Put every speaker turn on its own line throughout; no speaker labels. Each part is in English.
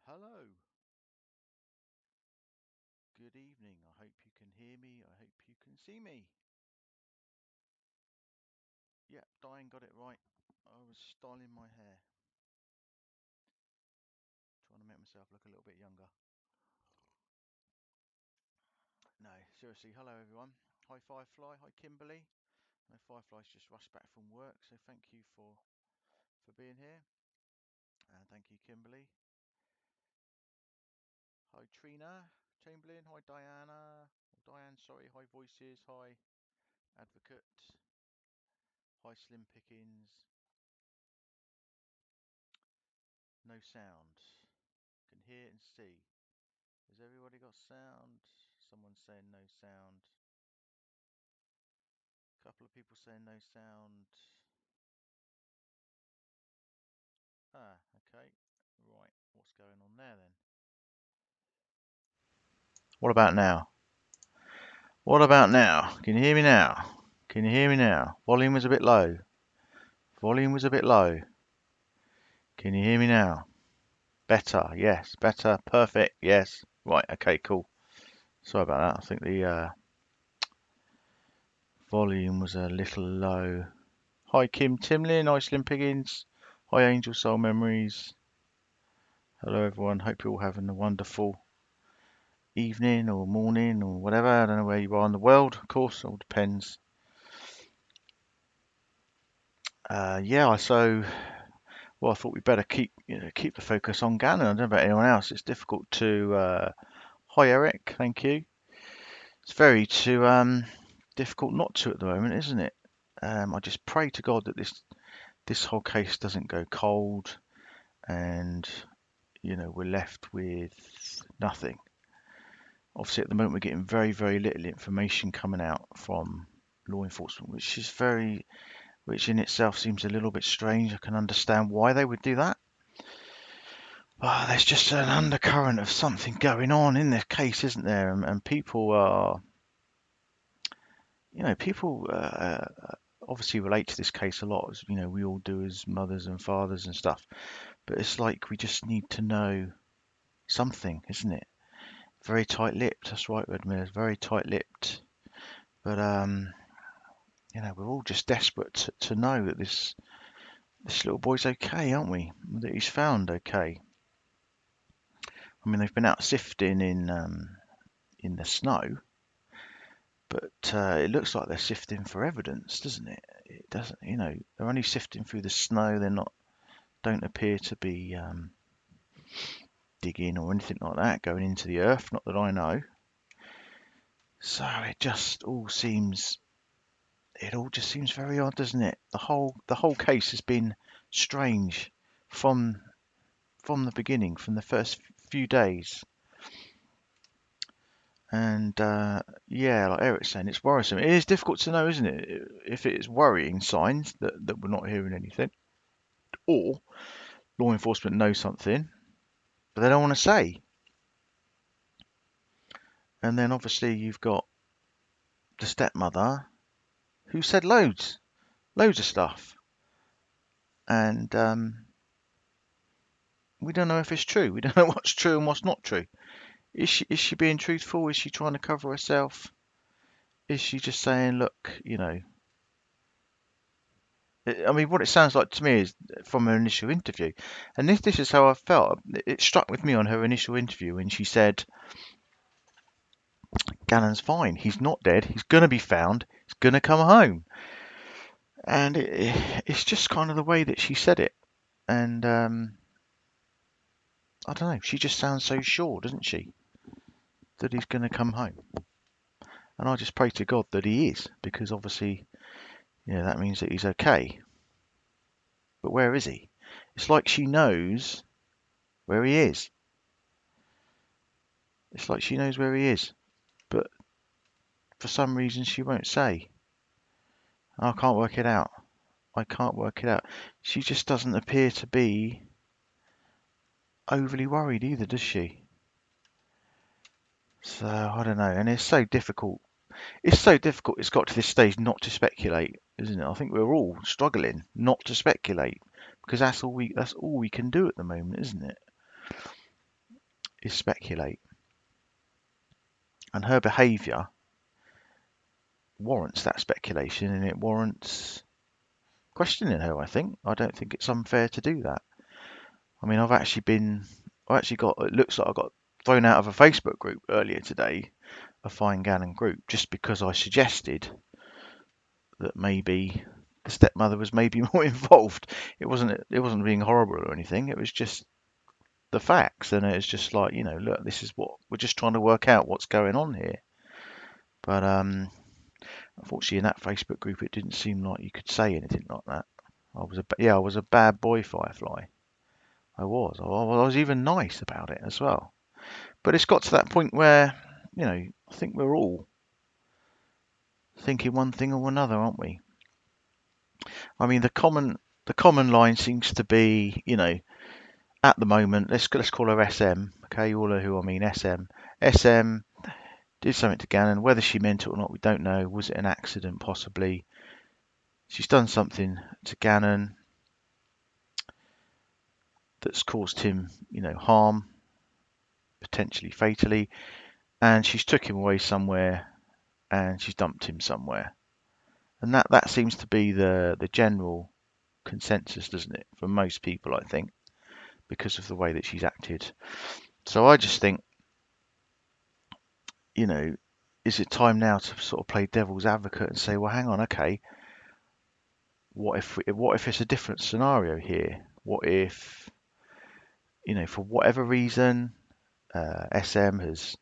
Hello, good evening. I hope you can hear me. I hope you can see me. Yep, Diane got it right. I was styling my hair, trying to make myself look a little bit younger. No, seriously, hello everyone. Hi Firefly, hi Kimberly. No, Firefly's just rushed back from work, so thank you for being here. And thank you, Kimberly. Hi Trina, Chamberlain, hi Diana. Diane, sorry, hi Voices, hi Advocate, hi Slim Pickens. No sound. Can hear and see. Has everybody got sound? Someone's saying no sound. A couple of people saying no sound. Ah, okay. Right. What's going on there then? What about now? What about now? Can you hear me now? Can you hear me now? Volume was a bit low. Volume was a bit low. Can you hear me now? Better. Yes. Better. Perfect. Yes. Right. Okay. Cool. Sorry about that. I think the volume was a little low. Hi, Kim Timlin. Hi, Slim Piggins. Hi, Angel Soul Memories. Hello, everyone. Hope you're all having a wonderful evening or morning or whatever. I don't know where you are in the world. Of course, it all depends. Yeah. So, well, I thought we'd better keep the focus on Gannon. I don't know about anyone else. It's difficult to. Hi, Eric. Thank you. It's very too difficult not to at the moment, isn't it? I just pray to God that this whole case doesn't go cold, and we're left with nothing. Obviously, at the moment, we're getting very, very little information coming out from law enforcement, which in itself seems a little bit strange. I can understand why they would do that. But there's just an undercurrent of something going on in this case, isn't there? And people are, people obviously relate to this case a lot, as we all do as mothers and fathers and stuff. But it's like we just need to know something, isn't it? Very tight-lipped. That's right, Redmond. Very tight-lipped. But we're all just desperate to know that this little boy's okay, aren't we? That he's found okay. I mean, they've been out sifting in the snow, but it looks like they're sifting for evidence, doesn't it? It doesn't, they're only sifting through the snow. Don't appear to be digging or anything like that, going into the earth. Not that I know. So it all just seems very odd, doesn't it? The whole case has been strange from the beginning, from the first few days. And yeah, like Eric's saying, it's worrisome. It is difficult to know, isn't it, if it is worrying signs that we're not hearing anything, or law enforcement know something, but they don't want to say. And then obviously you've got the stepmother who said loads of stuff, and we don't know if it's true. We don't know what's true and what's not true. Is she being truthful? Is she trying to cover herself? Is she just saying, look, I mean, what it sounds like to me is from her initial interview, and this is how I felt. It struck with me on her initial interview when she said, "Gannon's fine. He's not dead. He's gonna be found. He's gonna come home." And it's just kind of the way that she said it, and I don't know. She just sounds so sure, doesn't she, that he's gonna come home? And I just pray to God that he is, because obviously, that means that he's okay. But where is he? It's like she knows where he is. It's like she knows where he is, but for some reason she won't say. I can't work it out. I can't work it out. She just doesn't appear to be overly worried either, does she? So I don't know, and it's so difficult. It's so difficult. It's got to this stage not to speculate, isn't it? I think we're all struggling not to speculate because that's all we can do at the moment, isn't it? is speculate, and her behaviour warrants that speculation, and it warrants questioning her. I don't think it's unfair to do that. I mean, I actually got, it looks like I got thrown out of a Facebook group earlier today, a Fine Gannon group, just because I suggested that maybe the stepmother was maybe more involved. It wasn't being horrible or anything. It was just the facts, and it's just like, look, this is what we're just trying to work out what's going on here. But unfortunately, in that Facebook group, it didn't seem like you could say anything like that. I was a bad boy, Firefly. I was even nice about it as well. But it's got to that point where, I think we're all thinking one thing or another, aren't we? I mean, the common line seems to be, at the moment, let's call her SM. Okay, you all know who I mean, SM. SM did something to Gannon. Whether she meant it or not, we don't know. Was it an accident? Possibly. She's done something to Gannon that's caused him, harm, potentially fatally, and she's took him away somewhere and she's dumped him somewhere. And that seems to be the general consensus, doesn't it, for most people, I think, because of the way that she's acted. So I just think, you know, is it time now to sort of play devil's advocate and say, well, hang on, okay, what if it's a different scenario here? What if, for whatever reason, SM has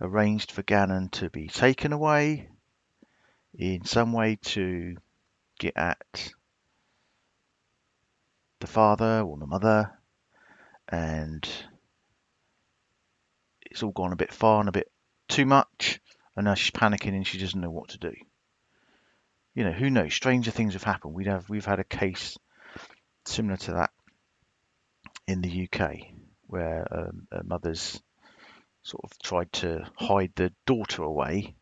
arranged for Gannon to be taken away in some way to get at the father or the mother, and it's all gone a bit far and a bit too much, and now she's panicking and she doesn't know what to do. Who knows? Stranger things have happened. We've had a case similar to that in the UK, where a mother's sort of tried to hide the daughter away.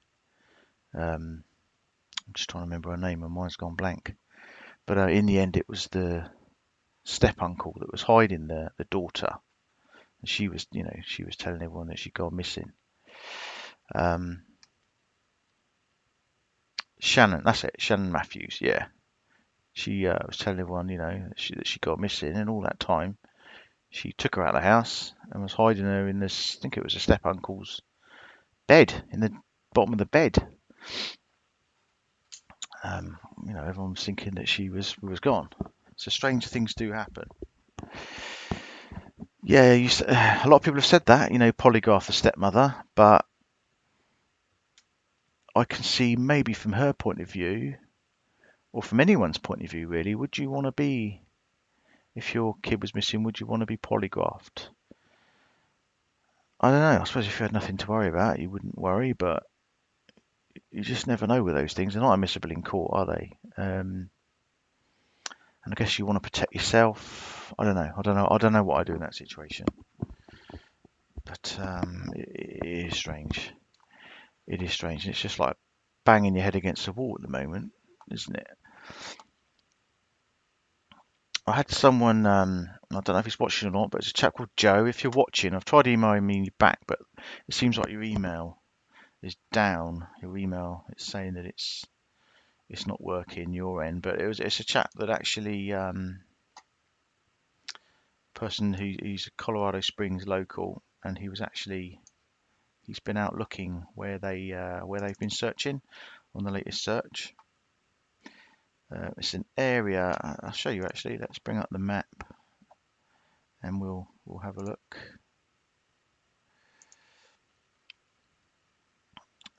I'm just trying to remember her name, and mine's gone blank. But in the end, it was the step uncle that was hiding the daughter. And she was telling everyone that she'd gone missing. Um, Shannon, that's it, Shannon Matthews, yeah. She was telling everyone, that she got missing, and all that time she took her out of the house and was hiding her in this, I think it was a step uncle's bed, in the bottom of the bed. Everyone was thinking that she was gone. So strange things do happen. Yeah, a lot of people have said that, polygraph the stepmother, but I can see maybe from her point of view, or from anyone's point of view, really, would you want to be, if your kid was missing, would you want to be polygraphed? I don't know. I suppose if you had nothing to worry about, you wouldn't worry, but you just never know with those things. They're not admissible in court, are they? And I guess you want to protect yourself. I don't know. I don't know what I do in that situation. But it is strange. It is strange. It's just like banging your head against the wall at the moment, isn't it? I had someone, I don't know if he's watching or not, but it's a chap called Joe. If you're watching, I've tried emailing me back, but it seems like your email is down. Your email, it's saying that it's not working your end, but it's a chap that actually, person he's a Colorado Springs local, and he's been out looking where they've been searching on the latest search. It's an area. I'll show you actually. Let's bring up the map, and we'll have a look.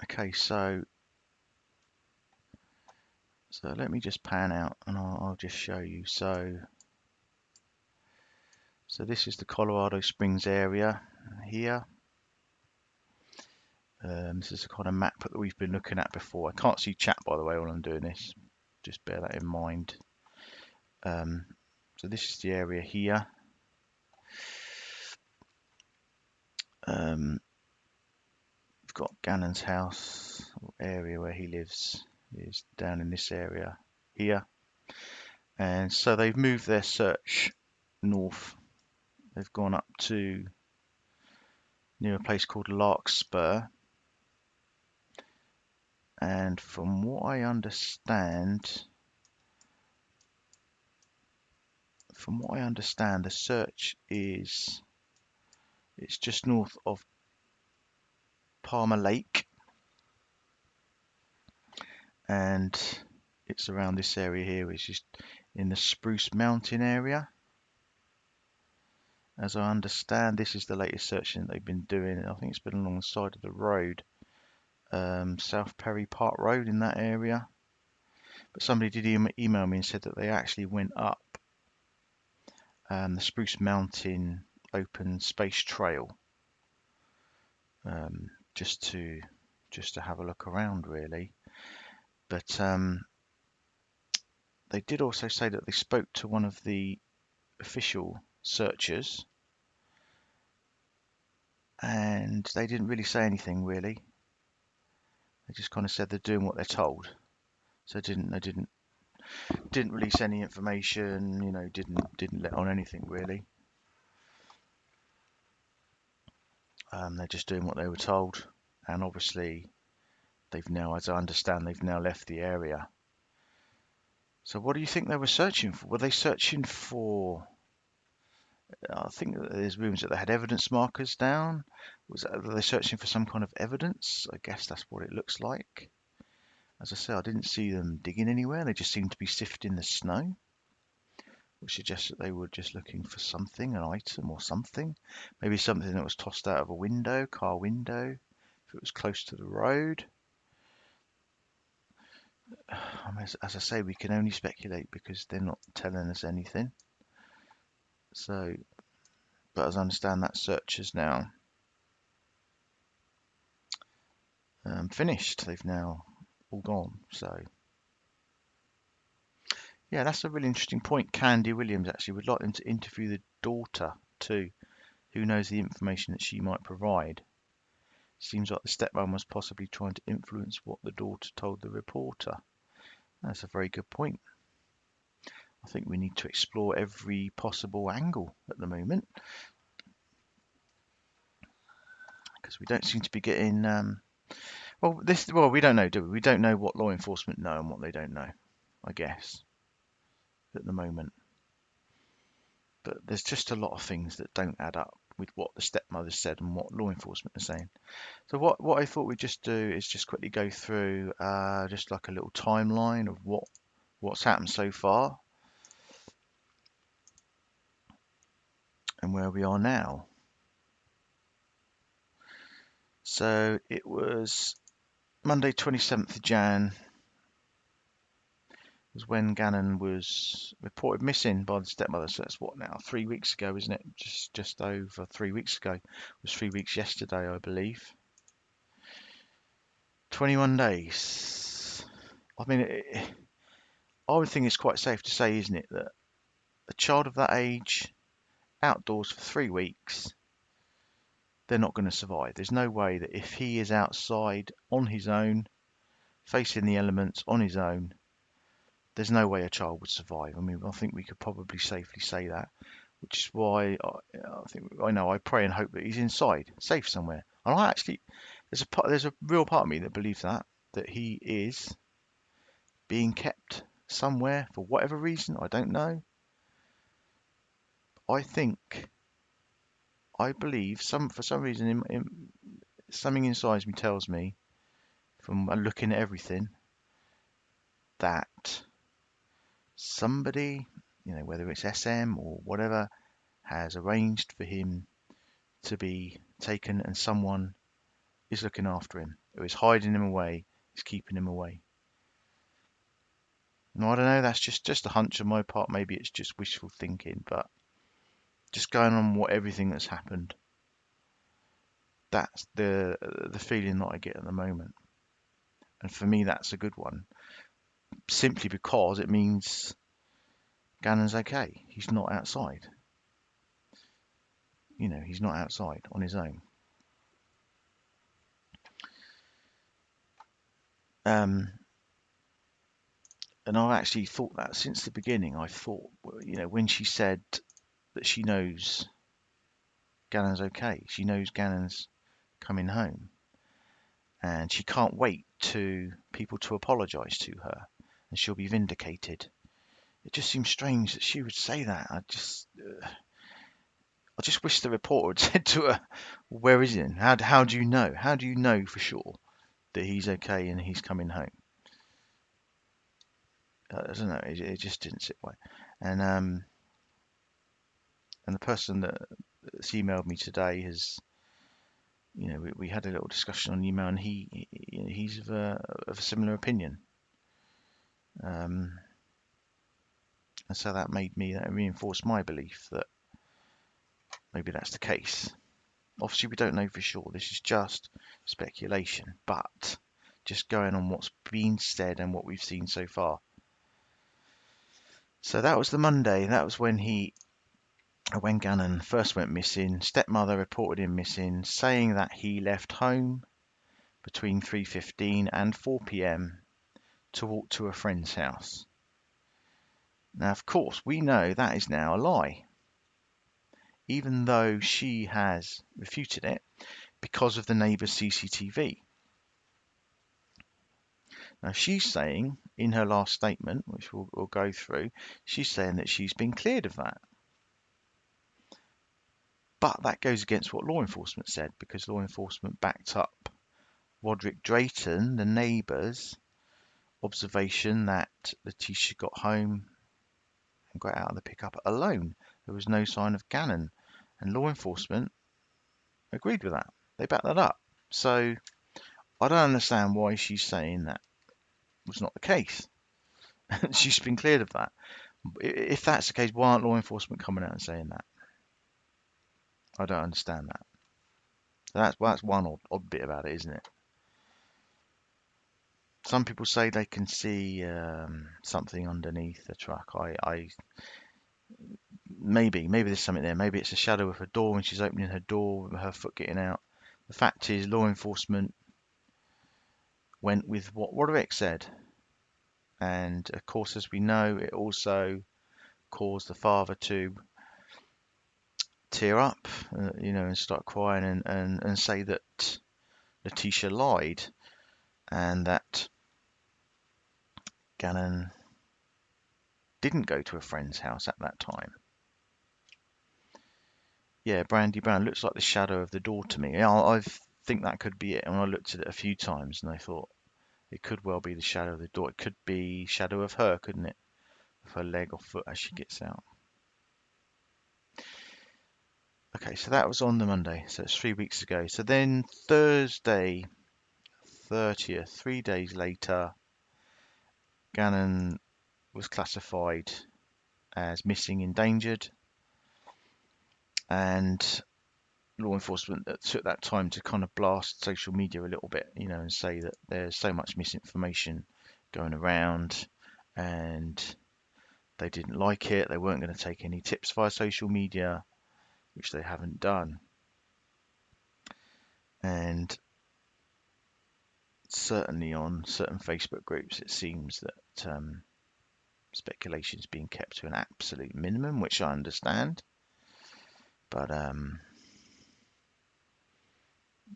Okay, so let me just pan out, and I'll just show you. So this is the Colorado Springs area here. This is the kind of map that we've been looking at before. I can't see chat, by the way, while I'm doing this. Just bear that in mind. So this is the area here. We've got Gannon's house, area where he lives is down in this area here. And so they've moved their search north. They've gone up to near a place called Larkspur. And from what I understand, the search it's just north of Palmer Lake, and it's around this area here. It's just in the Spruce Mountain area. As I understand, this is the latest searching that they've been doing. I think it's been along the side of the road, South Perry Park Road, in that area. But somebody did email me and said that they actually went up the Spruce Mountain Open Space Trail, just to have a look around, really. But they did also say that they spoke to one of the official searchers, and they didn't really say anything, really. They just kind of said they're doing what they're told. So they didn't release any information, didn't let on anything, really. They're just doing what they were told, and obviously they've now, as I understand, they've now left the area. So what do you think they were searching for? Were they searching for, I think there's rumours that they had evidence markers down. Were they searching for some kind of evidence? I guess that's what it looks like. As I say, I didn't see them digging anywhere. They just seemed to be sifting the snow, which suggests that they were just looking for something, an item or something. Maybe something that was tossed out of a window, car window, if it was close to the road. As I say, we can only speculate because they're not telling us anything. So, but as I understand, that search is now finished. They've now all gone. So, yeah, that's a really interesting point. Candy Williams actually would like them to interview the daughter too. Who knows the information that she might provide? Seems like the stepmom was possibly trying to influence what the daughter told the reporter. That's a very good point. I think we need to explore every possible angle at the moment, because we don't seem to be getting we don't know, do we? We don't know what law enforcement know and what they don't know, I guess, at the moment. But there's just a lot of things that don't add up with what the stepmother said and what law enforcement are saying. So what I thought we'd just do is just quickly go through just like a little timeline of what's happened so far and where we are now. So it was Monday 27th of Jan was when Gannon was reported missing by the stepmother. So that's what now, 3 weeks ago, isn't it? Just over 3 weeks ago. It was 3 weeks yesterday, I believe. 21 days. I mean, I would think it's quite safe to say, isn't it, that a child of that age, outdoors for 3 weeks, they're not going to survive. There's no way that if he is outside on his own, facing the elements on his own, there's no way a child would survive. I mean, I think we could probably safely say that, which is why I pray and hope that he's inside, safe somewhere. And I actually, there's a real part of me that believes that he is being kept somewhere for whatever reason. I don't know. I believe for some reason, something inside me tells me, from looking at everything, that somebody, whether it's SM or whatever, has arranged for him to be taken, and someone is looking after him, who is hiding him away, is keeping him away. No, I don't know, that's just a hunch on my part. Maybe it's just wishful thinking, but just going on everything that's happened, that's the feeling that I get at the moment. And for me, that's a good one, simply because it means Gannon's okay. He's not outside. He's not outside on his own. And I've actually thought that since the beginning. I thought, when she said that she knows Gannon's okay. She knows Gannon's coming home, and she can't wait to people to apologise to her, and she'll be vindicated. It just seems strange that she would say that. I just wish the reporter had said to her, "Where is he? How do you know? How do you know for sure that he's okay and he's coming home?" I don't know. It just didn't sit right. And and the person that's emailed me today has, we had a little discussion on email, and he's of a similar opinion. And so that reinforced my belief that maybe that's the case. Obviously, we don't know for sure. This is just speculation, but just going on what's been said and what we've seen so far. So that was the Monday. That was when Gannon first went missing. Stepmother reported him missing, saying that he left home between 3:15 and 4 p.m. to walk to a friend's house. Now, of course, we know that is now a lie, even though she has refuted it because of the neighbour's CCTV. Now, she's saying in her last statement, which we'll go through, she's saying that she's been cleared of that. But that goes against what law enforcement said, because law enforcement backed up Roderick Drayton, the neighbour's observation that Letitia got home and got out of the pickup alone. There was no sign of Gannon, and law enforcement agreed with that. They backed that up. So I don't understand why she's saying that was not the case. She's been cleared of that. If that's the case, why aren't law enforcement coming out and saying that? I don't understand that. That's one odd bit about it, isn't it? Some people say they can see something underneath the truck. Maybe there's something there. Maybe it's a shadow of her door when she's opening her door with her foot getting out. The fact is, law enforcement went with what Roderick said, and of course, as we know, it also caused the father to tear up, and start crying and say that Letitia lied, and that Gannon didn't go to a friend's house at that time. Yeah, Brandy Brown looks like the shadow of the door to me. Yeah, I think that could be it. And I looked at it a few times and I thought it could well be the shadow of the door. It could be shadow of her, couldn't it? Of her leg or foot as she gets out. Okay, so that was on the Monday. So it's 3 weeks ago. So then Thursday, 30th, 3 days later, Gannon was classified as missing, endangered, and law enforcement that took that time to kind of blast social media a little bit, and say that there's so much misinformation going around and they didn't like it. They weren't going to take any tips via social media, which they haven't done. And certainly on certain Facebook groups, it seems that speculation is being kept to an absolute minimum, which I understand. But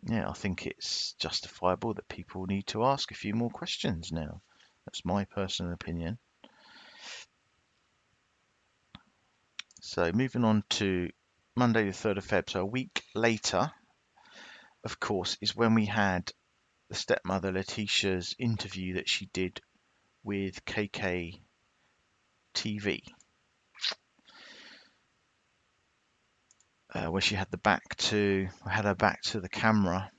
yeah, I think it's justifiable that people need to ask a few more questions now. That's my personal opinion. So moving on to Monday the 3rd of Feb, so a week later, of course, is when we had the stepmother Letitia's interview that she did with KK TV, where she had her back to the camera,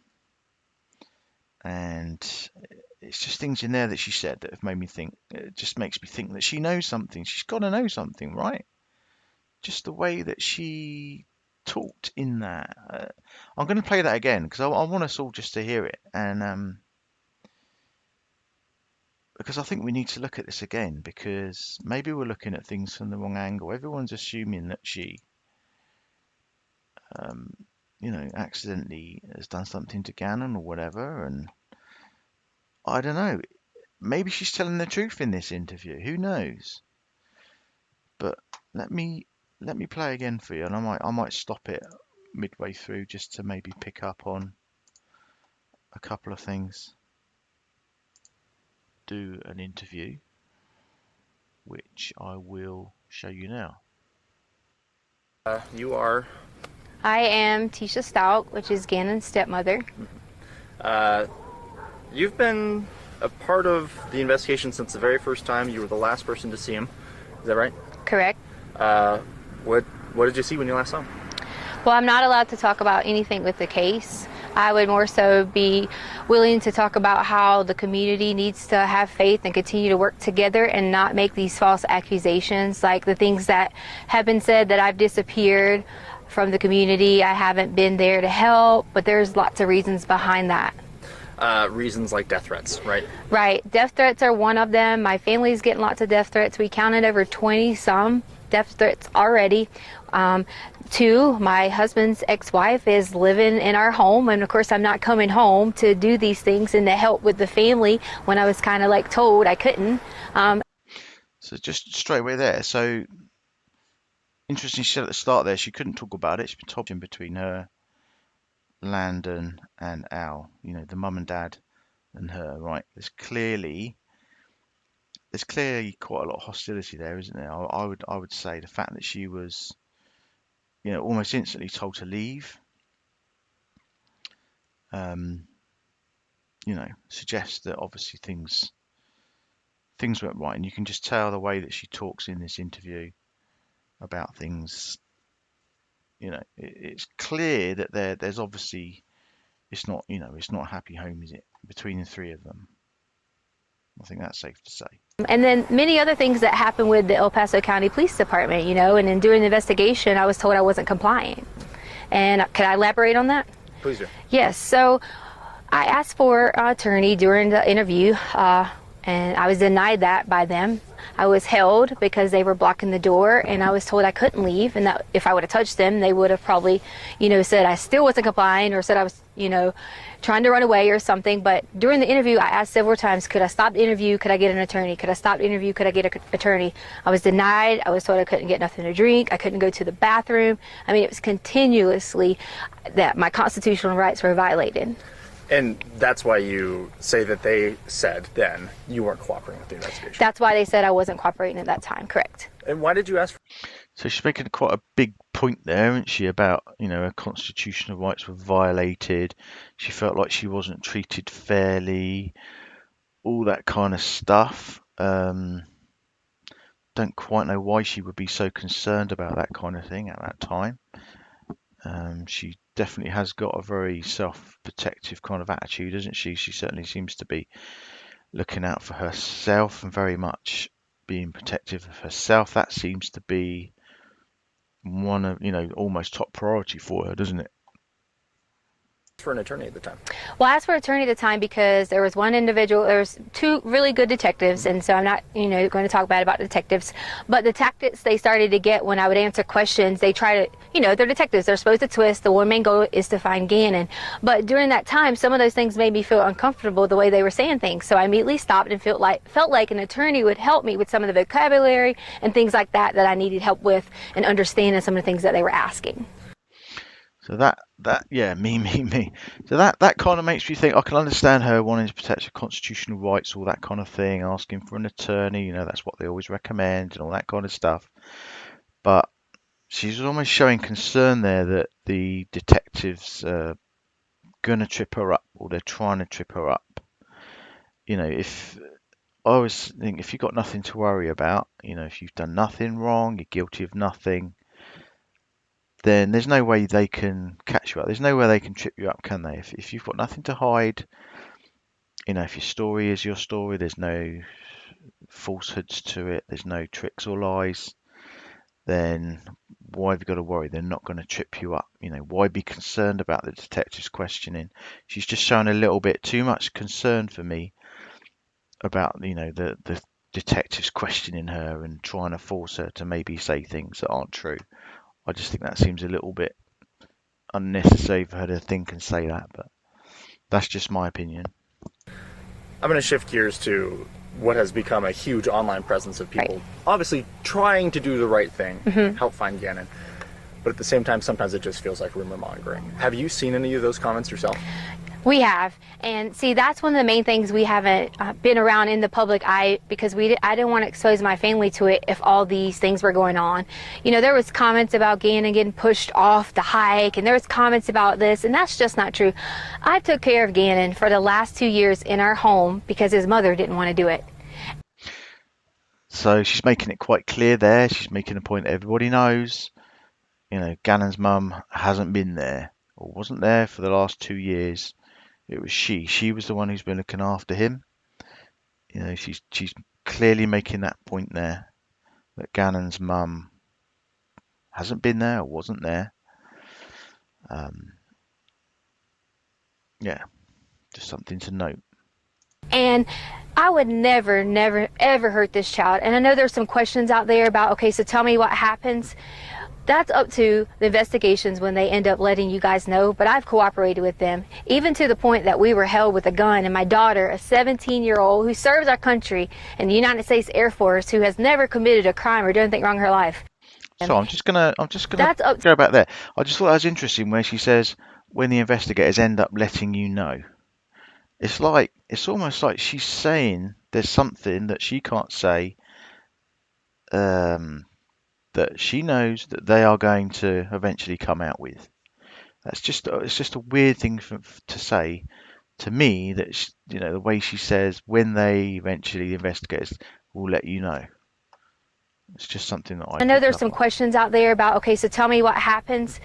and it's just things in there that she said that have made me think. It just makes me think that she knows something. She's got to know something, right? Just the way that she talked in that. I'm going to play that again because I want us all just to hear it, and because I think we need to look at this again, because maybe we're looking at things from the wrong angle. Everyone's assuming that she, accidentally has done something to Gannon or whatever, and I don't know. Maybe she's telling the truth in this interview. Who knows? But let me play again for you, and I might stop it midway through just to maybe pick up on a couple of things. Do an interview, which I will show you now.
You are?
I am Tisha Stauch, which is Gannon's stepmother.
You've been a part of the investigation since the very first time. You were the last person to see him. Is that right?
Correct.
What did you see when you last saw him?
Well, I'm not allowed to talk about anything with the case. I would more so be willing to talk about how the community needs to have faith and continue to work together and not make these false accusations, like the things that have been said that I've disappeared from the community. I haven't been there to help, but there's lots of reasons behind that.
Reasons like death threats, right?
Right. Death threats are one of them. My family's getting lots of death threats. We counted over 20-some death threats already. Two, my husband's ex-wife is living in our home, and of course I'm not coming home to do these things and to help with the family when I was kind of like told I couldn't.
So just straight away there. So interesting, she said at the start there she couldn't talk about it. She's been talking between her, Landon, and Al. You know, the mum and dad and her. Right? There's clearly quite a lot of hostility there, isn't there? I would say the fact that she was, you know, almost instantly told to leave, you know, suggests that obviously things went right, and you can just tell the way that she talks in this interview about things. You know, it's clear that there's obviously it's not, you know, it's not a happy home, is it, between the three of them? I think that's safe to say.
And then many other things that happened with the El Paso County Police Department, you know, and in doing the investigation, I was told I wasn't complying. And could I elaborate on that?
Please do.
Yes. So I asked for an attorney during the interview, and I was denied that by them. I was held because they were blocking the door, and I was told I couldn't leave, and that if I would have touched them, they would have probably, you know, said I still wasn't complying or said I was, you know, trying to run away or something. But during the interview, I asked several times, could I stop the interview? Could I get an attorney? Could I stop the interview? Could I get an attorney? I was denied. I was told I couldn't get nothing to drink. I couldn't go to the bathroom. I mean, it was continuously that my constitutional rights were violated.
And that's why you say that they said then you weren't cooperating with the investigation.
That's why they said I wasn't cooperating at that time, correct.
And why did you ask for?
So she's making quite a big point there, isn't she, about, you know, her constitutional rights were violated. She felt like she wasn't treated fairly, all that kind of stuff. Don't quite know why she would be so concerned about that kind of thing at that time. She definitely has got a very self-protective kind of attitude, doesn't she? She certainly seems to be looking out for herself and very much being protective of herself. That seems to be one of, you know, almost top priority for her, doesn't it?
For an attorney at the time?
Well, I asked for an attorney at the time because there was one individual, there was two really good detectives, and so I'm not, you know, going to talk bad about detectives, but the tactics they started to get when I would answer questions, they try to, you know, they're detectives, they're supposed to twist, the one main goal is to find Gannon, but during that time, some of those things made me feel uncomfortable the way they were saying things, so I immediately stopped and felt like an attorney would help me with some of the vocabulary and things like that I needed help with and understanding some of the things that they were asking.
So that yeah, me. So that kind of makes me think I can understand her wanting to protect her constitutional rights, all that kind of thing, asking for an attorney, you know, that's what they always recommend and all that kind of stuff. But she's almost showing concern there that the detectives are gonna trip her up, or they're trying to trip her up. You know, if I always think if you've got nothing to worry about, you know, if you've done nothing wrong, you're guilty of nothing, then there's no way they can catch you up. There's no way they can trip you up, can they? If you've got nothing to hide, you know, if your story is your story, there's no falsehoods to it, there's no tricks or lies, then why have you got to worry? They're not going to trip you up. You know, why be concerned about the detective's questioning? She's just shown a little bit too much concern for me about, you know, the detectives questioning her and trying to force her to maybe say things that aren't true. I just think that seems a little bit unnecessary for her to think and say that, but that's just my opinion.
I'm going to shift gears to what has become a huge online presence of people
Right.
obviously trying to do the right thing, help find Gannon. but at the same time, sometimes it just feels like rumor mongering. Have you seen any of those comments yourself?
We have, and see, that's one of the main things we haven't been around in the public eye because I didn't want to expose my family to it if all these things were going on. You know, there was comments about Gannon getting pushed off the hike, and there was comments about this, and that's just not true. I took care of Gannon for the last 2 years in our home because his mother didn't want to do it.
So she's making it quite clear there. She's making a point that everybody knows. Gannon's mum hasn't been there or wasn't there for the last 2 years. It was she. She was the one who's been looking after him. She's clearly making that point there that Gannon's mum hasn't been there or wasn't there. Yeah, just something to note.
And I would never, never, ever hurt this child. And I know there's some questions out there about, okay, so tell me what happens. That's up to the investigations when they end up letting you guys know, but I've cooperated with them, even to the point that we were held with a gun, and my daughter, a 17-year-old who serves our country in the United States Air Force, who has never committed a crime or done anything wrong in her life.
So I'm just gonna go back there. I just thought that was interesting where she says when the investigators end up letting you know. It's almost like she's saying there's something that she can't say, that she knows that they are going to eventually come out with. It's just a weird thing to say to me that the way she says when the investigators will let you know. It's just something that I
know
picked
there's
up
some
on.
questions out there about, okay, so tell me what happens.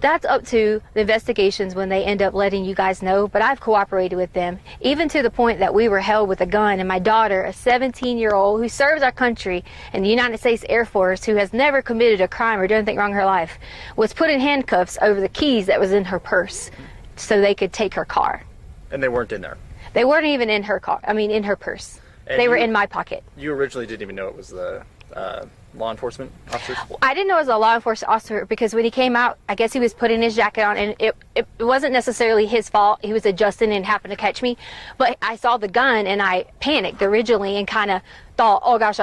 That's up to the investigations when they end up letting you guys know, but I've cooperated with them, even to the point that we were held with a gun, and my daughter, a 17-year-old who serves our country in the United States Air Force, who has never committed a crime or done anything wrong in her life, was put in handcuffs over the keys that was in her purse so they could take her car.
And they weren't in there.
They weren't even in her car, in her purse.
And
they were in my pocket.
You originally didn't even know it was the law enforcement officers?
I didn't know it was a law enforcement officer because when he came out, I guess he was putting his jacket on, and it wasn't necessarily his fault. He was adjusting and happened to catch me. But I saw the gun and I panicked originally and kind of thought, oh gosh,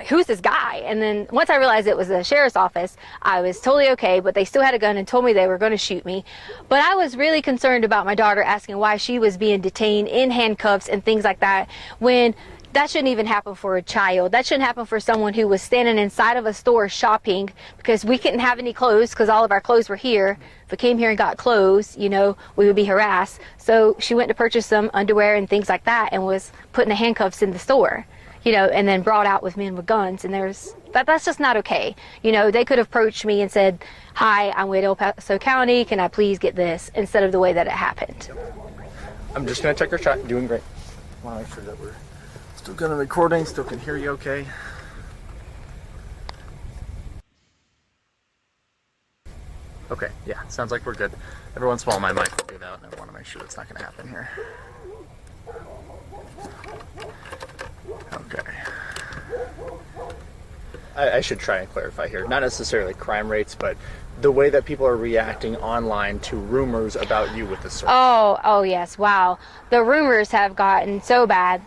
who's this guy? And then once I realized it was the sheriff's office, I was totally okay, but they still had a gun and told me they were going to shoot me. But I was really concerned about my daughter, asking why she was being detained in handcuffs and things like that, when that shouldn't even happen for a child. That shouldn't happen for someone who was standing inside of a store shopping, because we couldn't have any clothes because all of our clothes were here. If we came here and got clothes, we would be harassed. So she went to purchase some underwear and things like that and was put in the handcuffs in the store, and then brought out with men with guns. And that's just not okay. They could have approached me and said, hi, I'm with El Paso County. Can I please get this? Instead of the way that it happened.
I'm just going to check your shot. Doing great. I want to make sure that we're still got a recording, still can hear you okay. Okay, yeah, sounds like we're good. Every once in a while my mic will do that, and I want to make sure that's not going to happen here. Okay. I should try and clarify here. Not necessarily crime rates, but the way that people are reacting online to rumors about you with the source.
Oh yes, wow. The rumors have gotten so bad.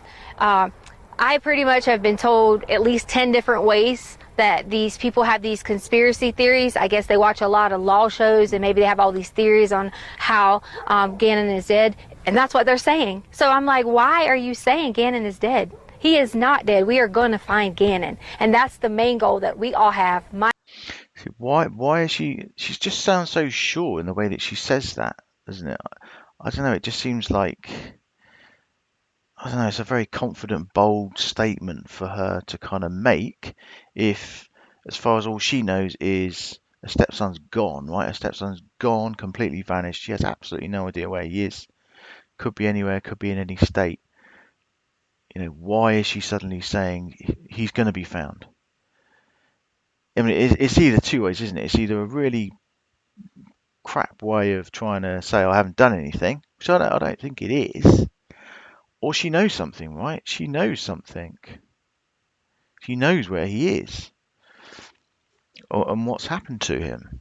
I pretty much have been told at least 10 different ways that these people have these conspiracy theories. I guess they watch a lot of law shows and maybe they have all these theories on how Gannon is dead, and that's what they're saying. So I'm like, why are you saying Gannon is dead? He is not dead. We are going to find Gannon, and that's the main goal that we all have.
Why is she just sounds so sure in the way that she says that, doesn't it? I don't know, it just seems like, I don't know, it's a very confident, bold statement for her to kind of make if, as far as all she knows is her stepson's gone, right? Her stepson's gone, completely vanished. She has absolutely no idea where he is. Could be anywhere, could be in any state. Why is she suddenly saying he's going to be found? I mean, it's either two ways, isn't it? It's either a really crap way of trying to say I haven't done anything, which I don't think it is, or she knows something, right? She knows something. She knows where he is, and what's happened to him.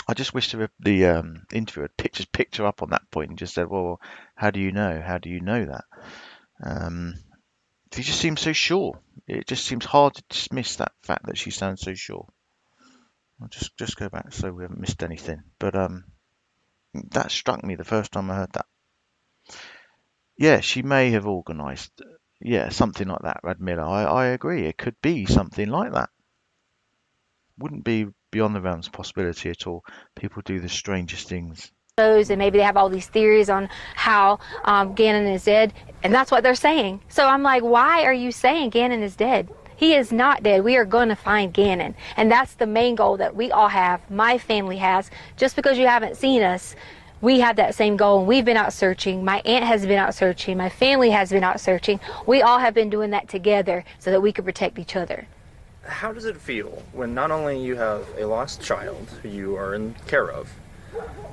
I just wish the interviewer had picked her up on that point and just said, "Well, how do you know? How do you know that?" She just seems so sure. It just seems hard to dismiss that fact that she sounds so sure. I'll just go back so we haven't missed anything. But that struck me the first time I heard that. Yeah, she may have organised, yeah, something like that, Radmilla. I agree. It could be something like that. Wouldn't be beyond the realms of possibility at all. People do the strangest things.
And maybe they have all these theories on how Gannon is dead, and that's what they're saying. So I'm like, why are you saying Gannon is dead? He is not dead. We are going to find Gannon, and that's the main goal that we all have. My family has. Just because you haven't seen us, we have that same goal, and we've been out searching. My aunt has been out searching. My family has been out searching. We all have been doing that together so that we could protect each other.
How does it feel when not only you have a lost child who you are in care of,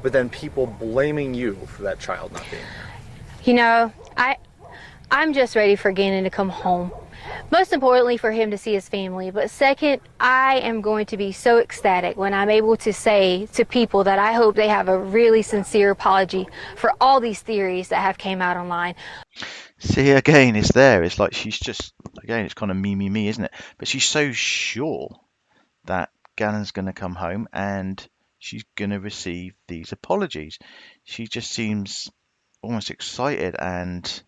but then people blaming you for that child not being there?
You know, I'm just ready for Gannon to come home. Most importantly, for him to see his family. But second, I am going to be so ecstatic when I'm able to say to people that I hope they have a really sincere apology for all these theories that have came out online.
See, again, it's there. It's like she's just, again, it's kind of me, isn't it? But she's so sure that Gannon's going to come home and she's going to receive these apologies. She just seems almost excited and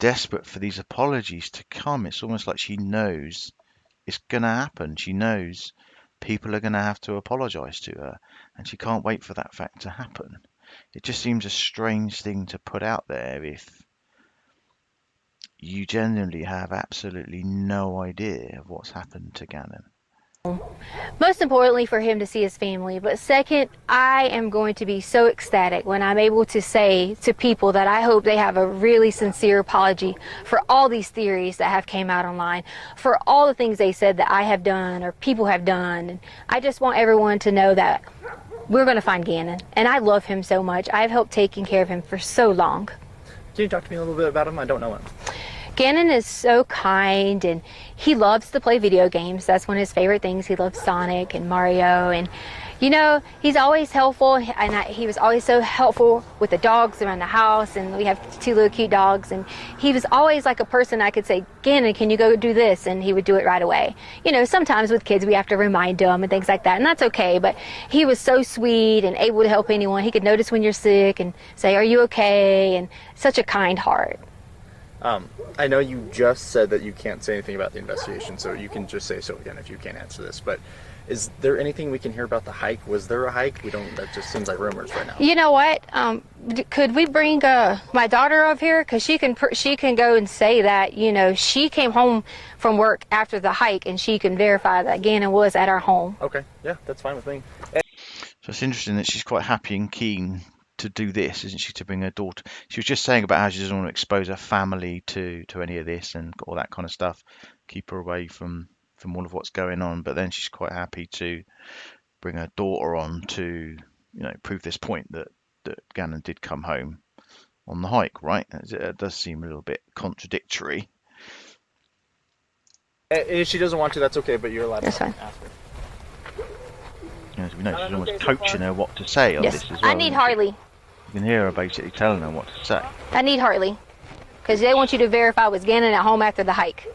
desperate for these apologies to come. It's almost like she knows it's going to happen. She knows people are going to have to apologize to her, and she can't wait for that fact to happen. It just seems a strange thing to put out there if you genuinely have absolutely no idea of what's happened to Gannon.
Most importantly, for him to see his family. But second, I am going to be so ecstatic when I'm able to say to people that I hope they have a really sincere apology for all these theories that have came out online, for all the things they said that I have done or people have done. And I just want everyone to know that we're going to find Gannon. And I love him so much. I've helped taking care of him for so long.
Can you talk to me a little bit about him? I don't know him.
Gannon is so kind, and he loves to play video games. That's one of his favorite things. He loves Sonic and Mario, and you know, he's always helpful, and he was always so helpful with the dogs around the house, and we have 2 little cute dogs, and he was always like a person I could say, Gannon, can you go do this? And he would do it right away. You know, sometimes with kids we have to remind them and things like that, and that's okay, but he was so sweet and able to help anyone. He could notice when you're sick and say, are you okay? And such a kind heart.
I know you just said that you can't say anything about the investigation, so you can just say so again if you can't answer this, but is there anything we can hear about the hike? Was there a hike? That just seems like rumors right now.
You know what? Could we bring my daughter up here? Because she can go and say that, you know, she came home from work after the hike, and she can verify that Gannon was at our home.
Okay, yeah, that's fine with me.
So it's interesting that she's quite happy and keen to do this, isn't she, to bring her daughter. She was just saying about how she doesn't want to expose her family to any of this and all that kind of stuff, keep her away from all of what's going on, but then she's quite happy to bring her daughter on to, you know, prove this point that Gannon did come home on the hike, right? It does seem a little bit contradictory.
If she doesn't want to, that's okay, but you're allowed to ask her.
As we know, she's almost coaching her what to say on this as well.
I need Harley.
You can hear her basically telling her what to say.
I need Harley. Because they want you to verify was Gannon at home after the hike.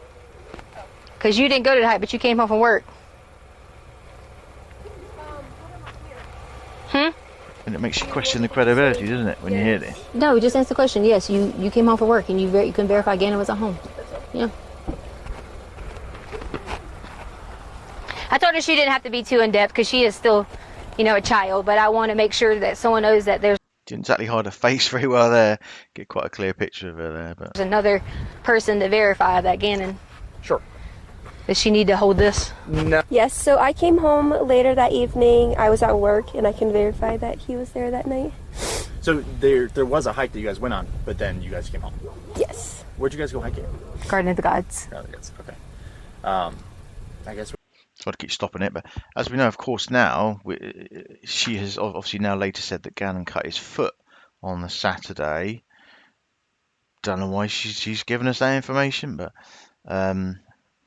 Because you didn't go to the hike, but you came home from work.
And it makes you question the credibility, doesn't it, when you hear this?
No, just answer the question. Yes, you came home from work, and you can verify Gannon was at home. Yeah. I told her she didn't have to be too in-depth because she is still, you know, a child, but I want to make sure that someone knows that there's
Didn't exactly hide her face very well there. Get quite a clear picture of her there, but
another person to verify that Gannon.
Sure.
Does she need to hold this?
No.
Yes, so I came home later that evening. I was at work, and I can verify that he was there that night.
So there was a hike that you guys went on, but then you guys came home.
Yes.
Where'd you guys go hiking?
Garden of the Gods.
Garden of the Gods. Okay. I guess.
so I'd keep stopping it. But as we know, of course, now she has obviously now later said that Gannon cut his foot on the Saturday. Don't know why she's given us that information, but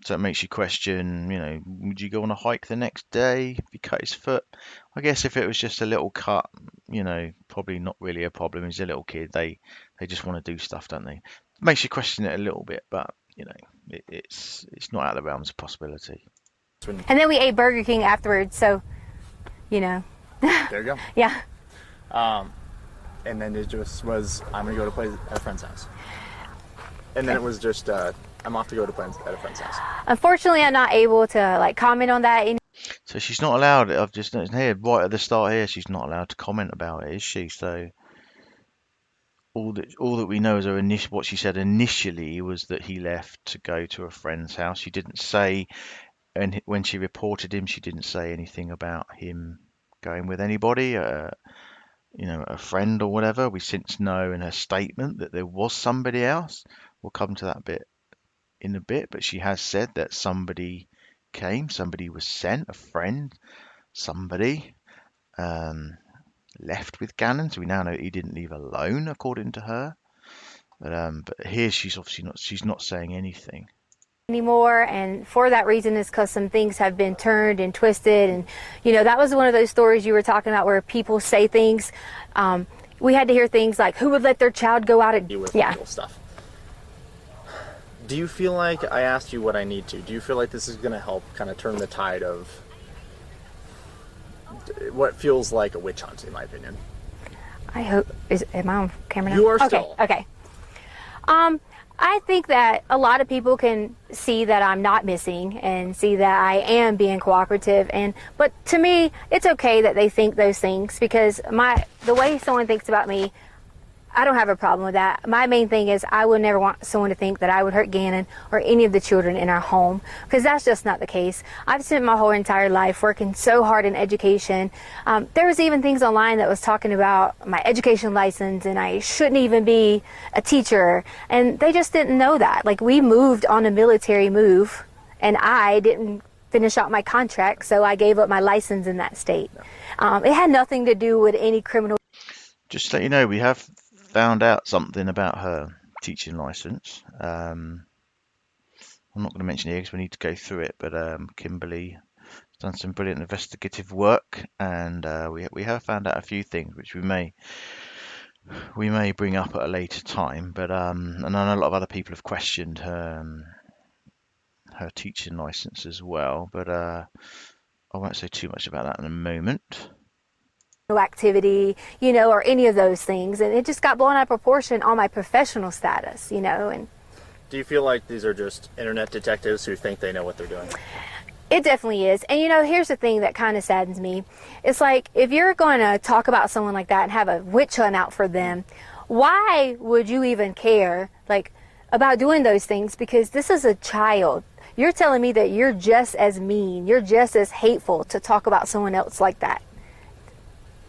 so it makes you question, you know, would you go on a hike the next day if he cut his foot? I guess if it was just a little cut, you know, probably not really a problem. He's a little kid. They just want to do stuff, don't they? It makes you question it a little bit, but you know, it's not out of the realms of possibility.
And then we ate Burger King afterwards, so you know.
There you go.
Yeah.
And then it just was, I'm going to go to play at a friend's house. And then it was just, I'm off to go to play at a friend's house.
Unfortunately, I'm not able to like comment on that.
So she's not allowed. I've just noticed here, right at the start here, she's not allowed to comment about it, is she? So all that we know is her what she said initially was that he left to go to a friend's house. She didn't say, and when she reported him, she didn't say anything about him going with anybody, a friend or whatever. We since know in her statement that there was somebody else. We'll come to that bit in a bit, but she has said that somebody came, somebody was sent, a friend, somebody left with Gannon. So we now know he didn't leave alone, according to her. But here she's obviously not. She's not saying anything
Anymore, and for that reason is because some things have been turned and twisted, and that was one of those stories you were talking about where people say things. We had to hear things like, who would let their child go out at
With
yeah
legal stuff. Do you feel like, I asked you what I need to, do you feel like this is going to help kind of turn the tide of what feels like a witch hunt, in my opinion?
I hope am I on camera now?
You are still.
Okay. I think that a lot of people can see that I'm not missing and see that I am being cooperative, but to me it's okay that they think those things, because the way someone thinks about me, I don't have a problem with that. My main thing is I would never want someone to think that I would hurt Gannon or any of the children in our home, because that's just not the case. I've spent my whole entire life working so hard in education. There was even things online that was talking about my education license and I shouldn't even be a teacher, and they just didn't know that. Like, we moved on a military move and I didn't finish out my contract, so I gave up my license in that state. It had nothing to do with any criminal.
Just to let you know, we have found out something about her teaching license. I'm not going to mention it here because we need to go through it, but Kimberly has done some brilliant investigative work, and we have found out a few things which we may bring up at a later time. But and I know a lot of other people have questioned her teaching license as well, but I won't say too much about that in a moment.
Activity, or any of those things, and it just got blown out of proportion on my professional status, and
Do you feel like these are just internet detectives who think they know what they're doing?
it definitely is. And here's the thing that kind of saddens me. It's like, if you're going to talk about someone like that and have a witch hunt out for them, why would you even care about doing those things? Because this is a child. You're telling me that you're just as mean, you're just as hateful to talk about someone else like that.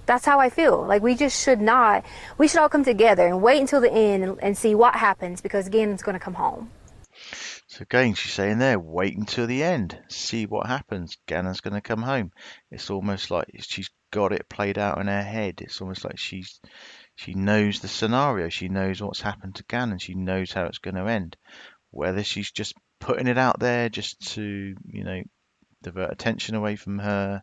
That's how I feel. Like, we just should not. We should all come together and wait until the end and see what happens, because Gannon's going to come home.
So again, she's saying there, wait until the end, see what happens. Gannon's going to come home. It's almost like she's got it played out in her head. It's almost like she knows the scenario. She knows what's happened to Gannon. She knows how it's going to end. Whether she's just putting it out there just to, divert attention away from her,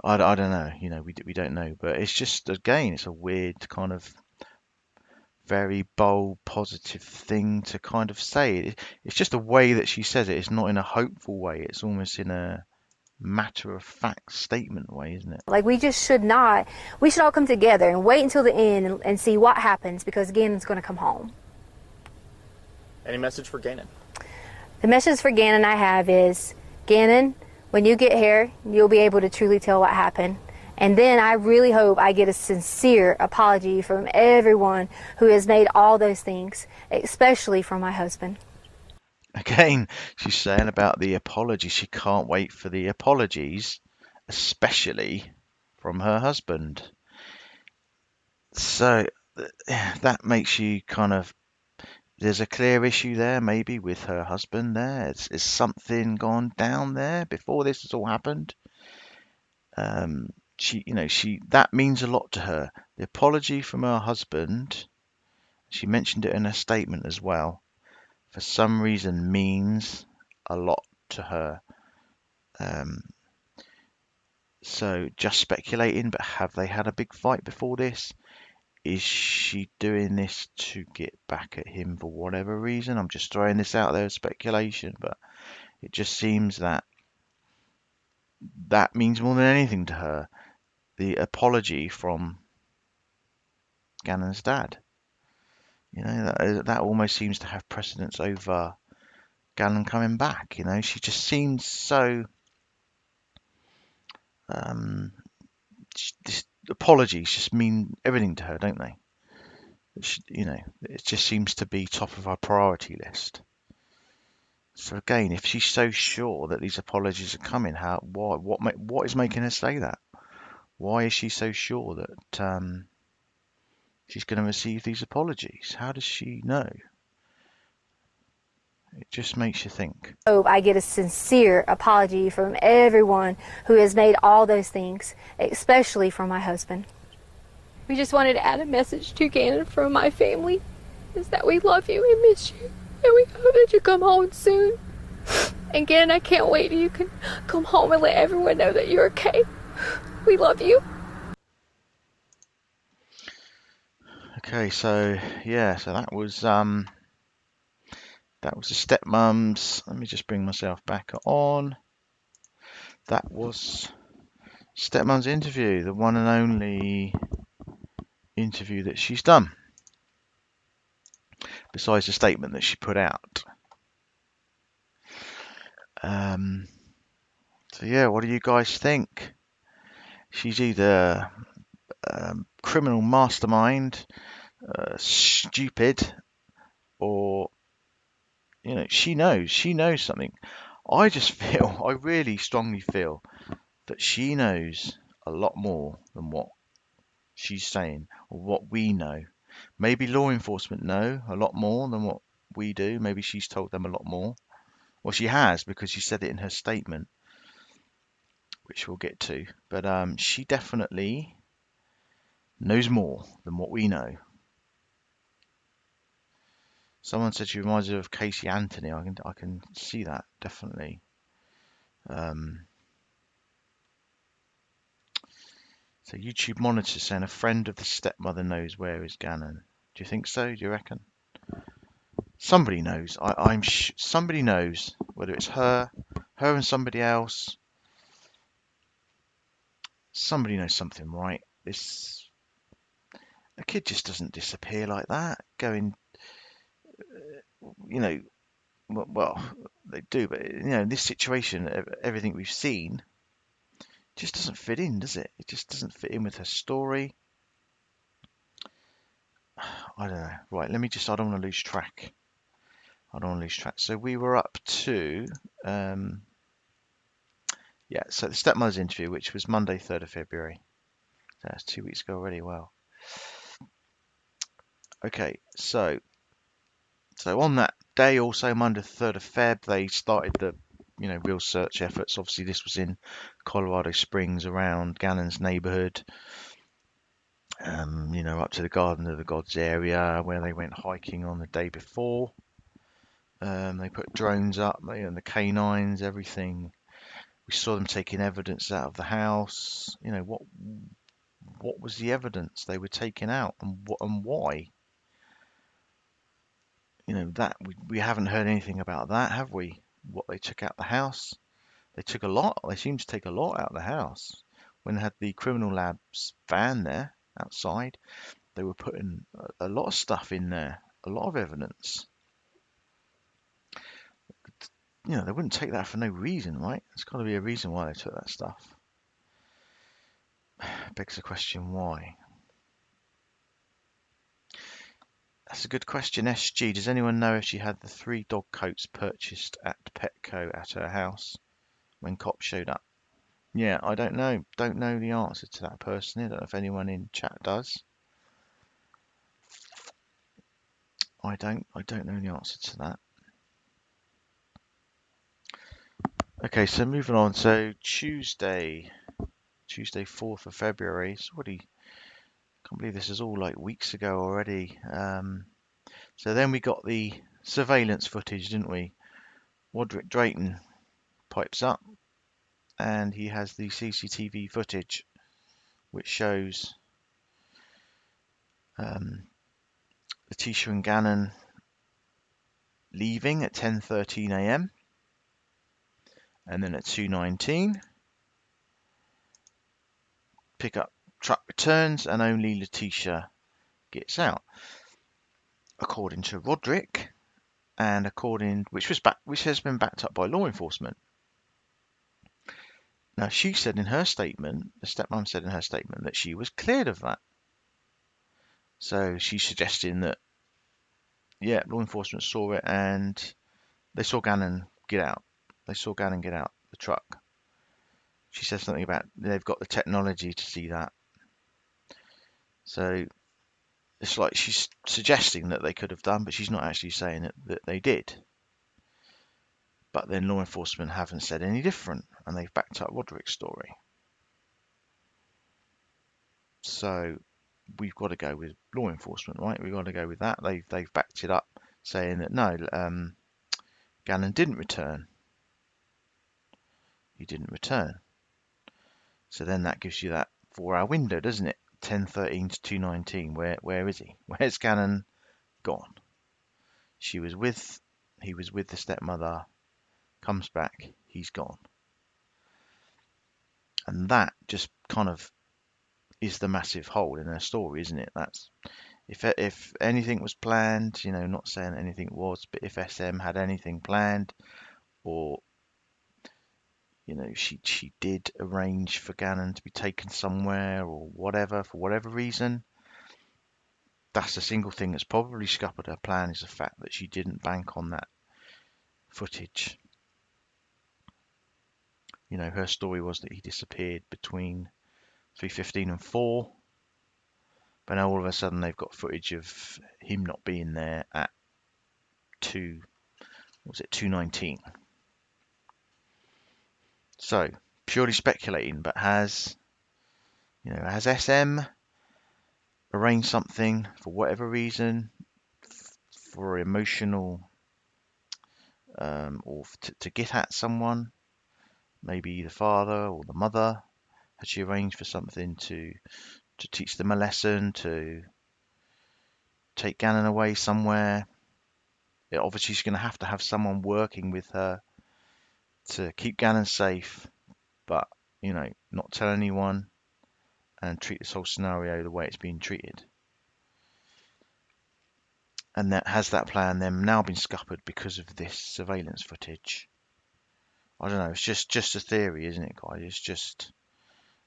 I don't know. We don't know. But it's just, again, it's a weird kind of very bold, positive thing to kind of say. It's just the way that she says it. It's not in a hopeful way. It's almost in a matter-of-fact statement way, isn't it?
Like, we just should not. We should all come together and wait until the end and see what happens, because Gannon's going to come home.
Any message for Gannon?
The message for Gannon I have is, Gannon, when you get here, you'll be able to truly tell what happened. And then I really hope I get a sincere apology from everyone who has made all those things, especially from my husband.
Again, she's saying about the apology. She can't wait for the apologies, especially from her husband. So that makes you kind of, there's a clear issue there maybe with her husband there. Is something gone down there before this has all happened? She that means a lot to her. The apology from her husband, she mentioned it in her statement as well, for some reason means a lot to her. So just speculating, but have they had a big fight before this? Is she doing this to get back at him for whatever reason? I'm just throwing this out there as speculation, but it just seems that that means more than anything to her. The apology from Gannon's dad. That almost seems to have precedence over Gannon coming back. She just seems so. Um, Apologies just mean everything to her, don't they? It just seems to be top of our priority list. So again, if she's so sure that these apologies are coming, what is making her say that? Why is she so sure that she's going to receive these apologies? How does she know? It just makes you think.
Hope I get a sincere apology from everyone who has made all those things, especially from my husband. We just wanted to add a message to Gannon from my family, is that we love you and miss you, and we hope that you come home soon. And Gannon, I can't wait till you can come home and let everyone know that you're okay. We love you.
Okay, so yeah, so that was the stepmom's. Let me just bring myself back on. That was stepmom's interview, the one and only interview that she's done, besides the statement that she put out. So yeah, what do you guys think? She's either criminal mastermind, stupid, or she knows something. I really strongly feel that she knows a lot more than what she's saying or what we know. Maybe law enforcement know a lot more than what we do. Maybe she's told them a lot more. Well, she has, because she said it in her statement, which we'll get to. But she definitely knows more than what we know. Someone said she reminds her of Casey Anthony. I can see that definitely. So YouTube monitor saying a friend of the stepmother knows where is Gannon. Do you think so? Do you reckon? Somebody knows. Somebody knows, whether it's her and somebody else. Somebody knows something, right? A kid just doesn't disappear like that. Going, you know, well, they do, but in this situation, everything we've seen just doesn't fit in, does it? It just doesn't fit in with her story. I don't know. Right, I don't want to lose track. So we were up to, so the stepmother's interview, which was Monday, 3rd of February. So that's 2 weeks ago already. Wow. Okay, so on that day, also Monday, 3rd of Feb, they started the, real search efforts. Obviously, this was in Colorado Springs, around Gannon's neighborhood. Up to the Garden of the Gods area where they went hiking on the day before. They put drones up, and the canines, everything. We saw them taking evidence out of the house. What was the evidence they were taking out, and why? That we haven't heard anything about that, have we? What they took out the house? They took a lot. They seemed to take a lot out of the house. When they had the criminal labs van there outside, they were putting a lot of stuff in there, a lot of evidence. They wouldn't take that for no reason, right? There's got to be a reason why they took that stuff. Begs the question, why? That's a good question, SG. Does anyone know if she had the 3 dog coats purchased at Petco at her house when cops showed up? Yeah, I don't know. Don't know the answer to that personally. I don't know if anyone in chat does. I don't know the answer to that. Okay, so moving on. So Tuesday, 4th of February. So can't believe this is all like weeks ago already. So then we got the surveillance footage, didn't we? Roderick Drayton pipes up, and he has the CCTV footage, which shows Letitia and Gannon leaving at 10:13 a.m. and then at 2:19 pickup truck returns and only Letitia gets out, according to Roderick, and which has been backed up by law enforcement. Now, she said in her statement, the stepmom said in her statement that she was cleared of that. So she's suggesting that, yeah, law enforcement saw it and they saw Gannon get out. They saw Gannon get out the truck. She says something about they've got the technology to see that. So it's like she's suggesting that they could have done, but she's not actually saying that they did. But then law enforcement haven't said any different, and they've backed up Roderick's story. So we've got to go with law enforcement, right? We've got to go with that. They've backed it up, saying that no, Gannon didn't return. He didn't return. So then that gives you that 4-hour window, doesn't it? 10:13 to 2:19. Where is he? Where's Gannon gone? He was with the stepmother. Comes back, he's gone. And that just kind of is the massive hole in her story, isn't it? That's if anything was planned, not saying anything was, but if SM had anything planned, or she did arrange for Gannon to be taken somewhere or whatever, for whatever reason, that's the single thing that's probably scuppered her plan, is the fact that she didn't bank on that footage. Her story was that he disappeared between 3:15 and 4, but now all of a sudden they've got footage of him not being there at 2:19. So purely speculating, but has SM arranged something for whatever reason, for emotional, or to get at someone, maybe the father or the mother? Has she arranged for something to teach them a lesson, to take Gannon away somewhere? Obviously, she's going to have someone working with her to keep Gannon safe, but not tell anyone and treat this whole scenario the way it's being treated. And that plan then now been scuppered because of this surveillance footage? I don't know. It's just a theory, isn't it, guys? It's just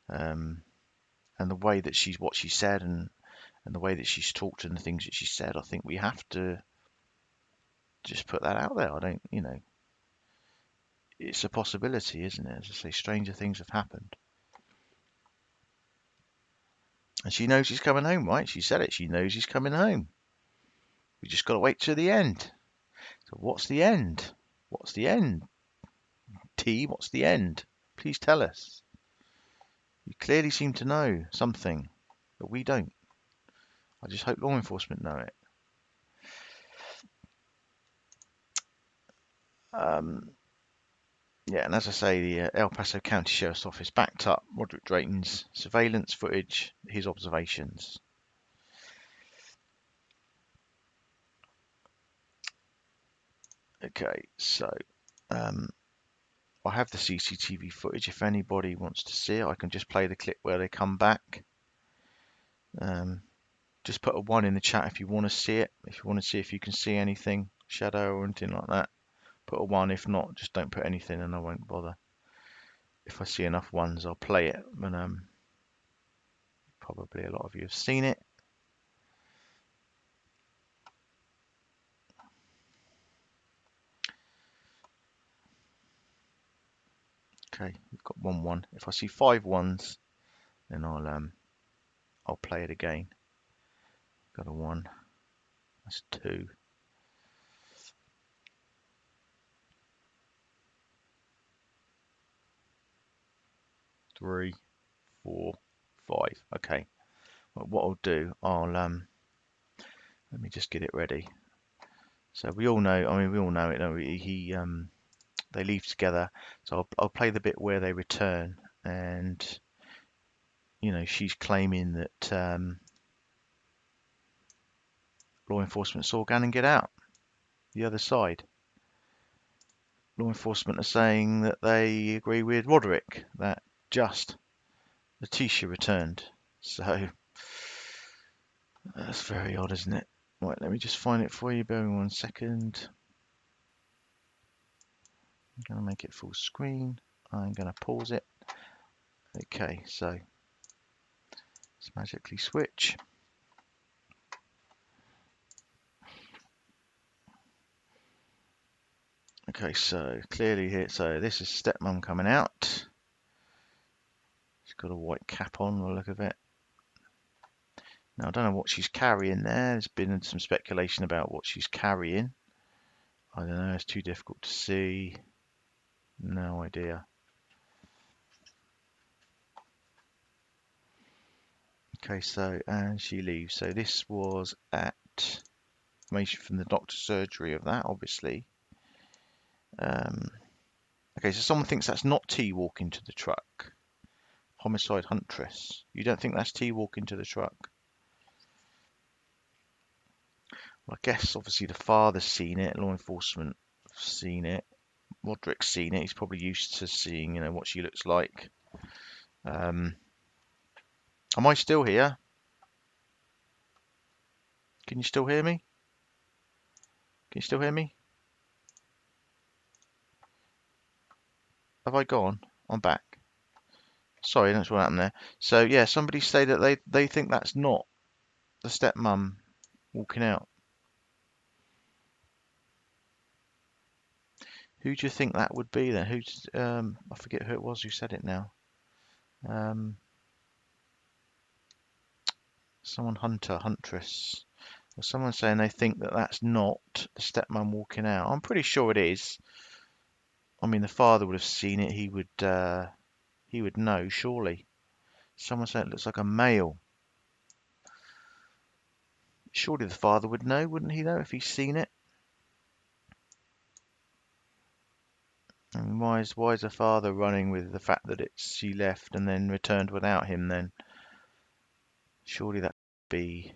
and the way that what she said and the way that she's talked and the things that she said, I think we have to just put that out there. I don't, it's a possibility, isn't it? As I say, stranger things have happened. And she knows he's coming home, right? She said it. She knows he's coming home. We just got to wait till the end. So what's the end? What's the end? T, what's the end? Please tell us. You clearly seem to know something, but we don't. I just hope law enforcement know it. Yeah, and as I say, the El Paso County Sheriff's Office backed up Roderick Drayton's surveillance footage, his observations. Okay, so I have the CCTV footage. If anybody wants to see it, I can just play the clip where they come back. Just put a 1 in the chat if you want to see it. If you want to see if you can see anything, shadow or anything like that, put a 1. If not, just don't put anything and I won't bother. If I see enough 1s, I'll play it. But probably a lot of you have seen it. Okay, we've got 1-1. If I see 5 1s, then I'll play it again. Got a 1. That's 2. 3, 4, 5. Okay. Well, what I'll do, let me just get it ready. So we all know. I mean, we all know it. Don't we? They leave together. So I'll play the bit where they return, and she's claiming that law enforcement saw Gannon get out the other side. Law enforcement are saying that they agree with Roderick, that just Letitia returned. So that's very odd, isn't it? Right, let me just find it for you. Bear with me 1 second. I'm going to make it full screen. I'm going to pause it. Okay, so let's magically switch. Okay, so clearly here, so this is stepmom coming out. She's got a white cap on, by the look of it. Now, I don't know what she's carrying there. There's been some speculation about what she's carrying. I don't know, it's too difficult to see. No idea. Okay, so, and she leaves. So this was at information from the doctor's surgery of that, obviously. Okay, so someone thinks that's not T walking to the truck. Homicide huntress. You don't think that's T walking to the truck? Well, I guess obviously the father's seen it, law enforcement have seen it. Roderick's seen it. He's probably used to seeing, what she looks like. Am I still here? Can you still hear me? Can you still hear me? Have I gone? I'm back. Sorry, that's what happened there. So yeah, somebody say that they think that's not the stepmom walking out. Who do you think that would be then? Who's I forget who it was who said it now. Someone huntress. Or someone saying they think that that's not the stepmom walking out. I'm pretty sure it is. I mean, the father would have seen it. He would know, surely. Someone saying it looks like a male. Surely the father would know, wouldn't he, though, if he's seen it? And why is the father running with the fact that she left and then returned without him then? Surely that would be...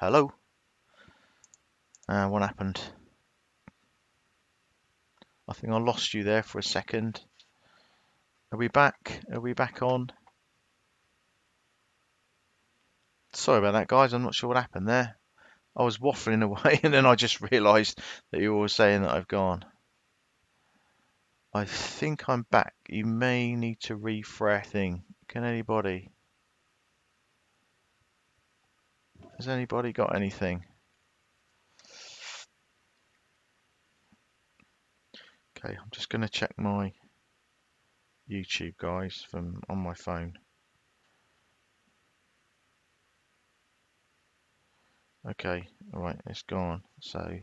Hello? What happened? I think I lost you there for a second. Are we back? Are we back on? Sorry about that, guys. I'm not sure what happened there. I was waffling away and then I just realised that you were saying that I've gone. I think I'm back. You may need to refresh thing. Can anybody? Has anybody got anything? Okay, I'm just going to check my YouTube, guys, from on my phone. Okay, all right, it's gone. So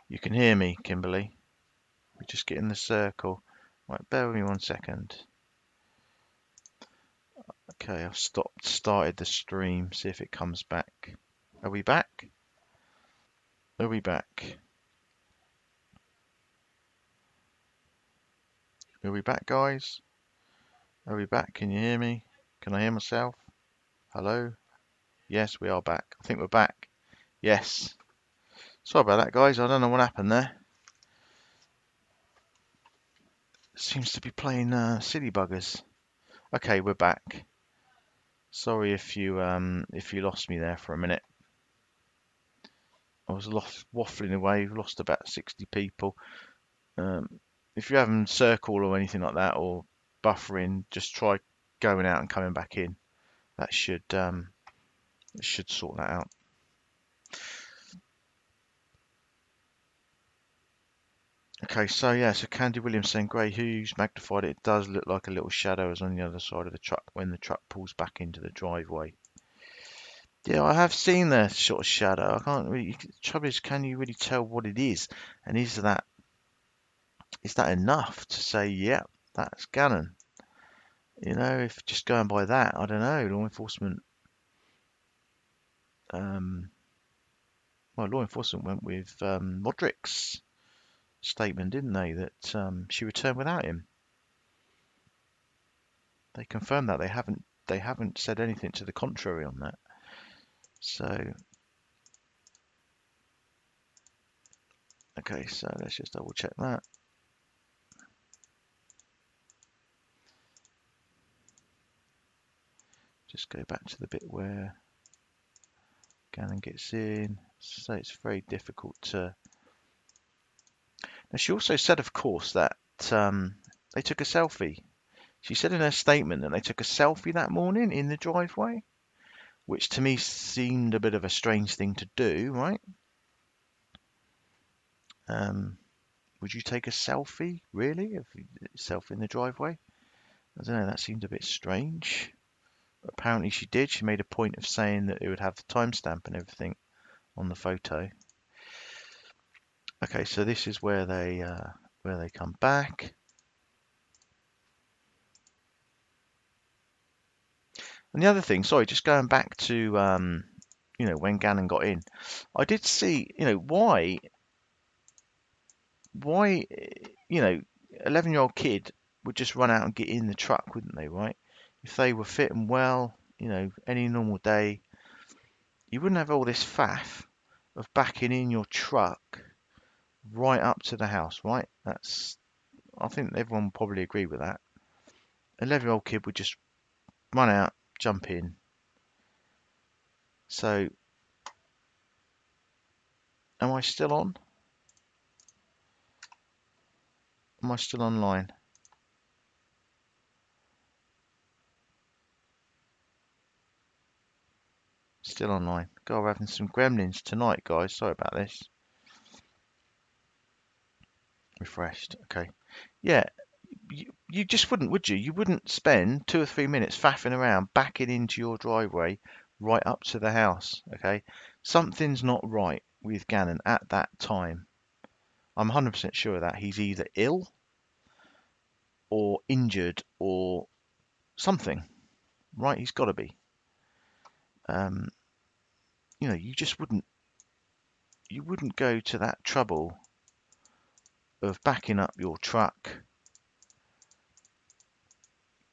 you can hear me, Kimberly. We just get in the circle. Right, bear with me 1 second. Okay, I've started the stream. See if it comes back. Are we back? Are we back? Are we back, guys? Are we back? Can you hear me? Can I hear myself? Hello? Yes, we are back. I think we're back. Yes. Sorry about that, guys. I don't know what happened there. Seems to be playing silly buggers. Okay, we're back. Sorry if you lost me there for a minute. I was waffling away. We've lost about 60 people. If you're having circle or anything like that, or buffering, just try going out and coming back in. That should sort that out. Okay, so yeah, so Candy Williams saying Grey Hughes magnified it. It does look like a little shadow is on the other side of the truck when the truck pulls back into the driveway. Yeah, I have seen the sort of shadow. I can't really. The trouble is, can you really tell what it is? And is that enough to say, yeah, that's Gannon? If just going by that, I don't know. Law enforcement. Law enforcement went with Roderick's statement, didn't they? That she returned without him. They confirmed that they haven't they haven't said anything to the contrary on that. So, okay, so let's just double check that. Just go back to the bit where Gannon gets in. So it's very difficult to. Now she also said, of course, that they took a selfie. She said in her statement that they took a selfie that morning in the driveway, which to me seemed a bit of a strange thing to do, right? Would you take a selfie, really? If selfie in the driveway? I don't know, that seemed a bit strange. Apparently she did. She made a point of saying that it would have the timestamp and everything on the photo. Okay, so this is where they come back. And the other thing, sorry, just going back to when Gannon got in, I did see, why 11-year-old kid would just run out and get in the truck, wouldn't they, right? If they were fit and well, any normal day, you wouldn't have all this faff of backing in your truck right up to the house, right? I think everyone would probably agree with that. 11-year-old kid would just run out, jump in. So, am I still on? Am I still online? Still online. God, we're having some gremlins tonight, guys. Sorry about this. Refreshed. Okay. Yeah, you just wouldn't, would you? You wouldn't spend 2 or 3 minutes faffing around, backing into your driveway right up to the house, okay? Something's not right with Gannon at that time. I'm 100% sure of that. He's either ill or injured or something, right? He's got to be. You just wouldn't go to that trouble of backing up your truck,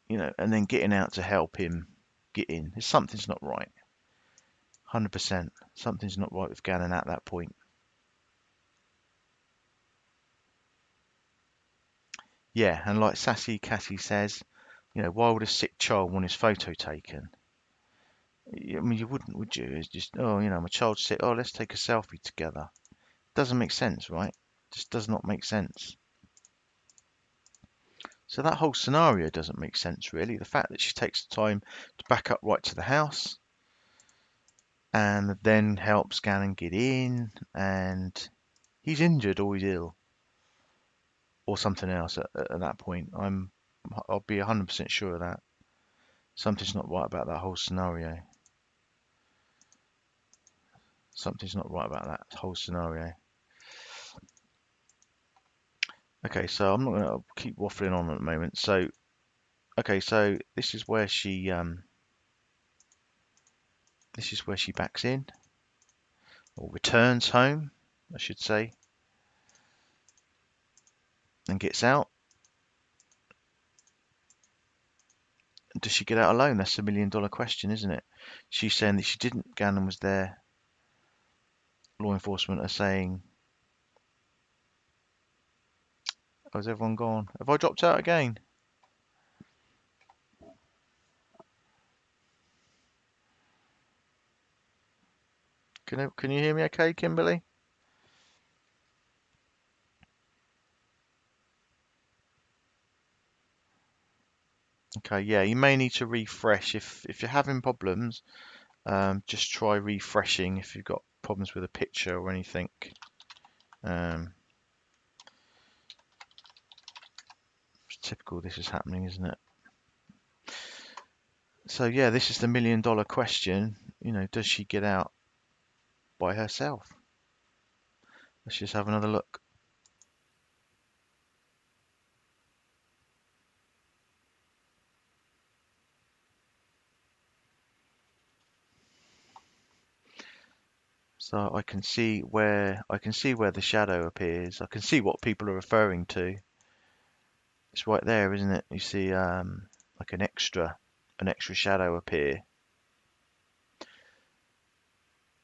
and then getting out to help him get in. Something's not right. 100%. Something's not right with Gannon at that point. Yeah, and like Sassy Cassie says, why would a sick child want his photo taken? I mean, you wouldn't, would you? It's just, oh, my child's sick. Oh, let's take a selfie together. Doesn't make sense, right? Just does not make sense. So that whole scenario doesn't make sense, really. The fact that she takes the time to back up right to the house and then helps Gannon get in, and he's injured or he's ill or something else at that point. I'll be 100% sure of that. Something's not right about that whole scenario. Something's not right about that whole scenario. Okay, so I'm not going to keep waffling on at the moment. So, okay, so this is where she backs in, or returns home, I should say, and gets out. Does she get out alone? That's the $1 million question, isn't it? She's saying that she didn't. Gannon was there. Law enforcement are saying, "Oh, has everyone gone? Have I dropped out again?" Can you hear me okay, Kimberly? Okay, yeah, you may need to refresh if you're having problems. Just try refreshing if you've got problems with a picture or anything. It's typical this is happening, isn't it? So yeah, this is the $1 million question. Does she get out by herself? Let's just have another look. So I can see where the shadow appears. I can see what people are referring to. It's right there, isn't it? You see like an extra an extra shadow appear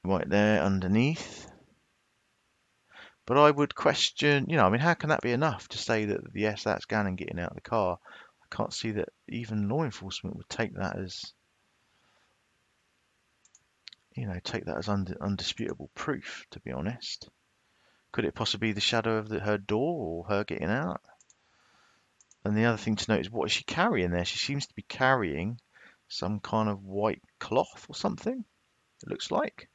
right there underneath. But I would question, I mean, how can that be enough to say that, yes, that's Gannon getting out of the car? I can't see that even law enforcement would take that as, undisputable proof, to be honest. Could it possibly be the shadow of her door or her getting out? And the other thing to note is, what is she carrying there? She seems to be carrying some kind of white cloth or something, it looks like.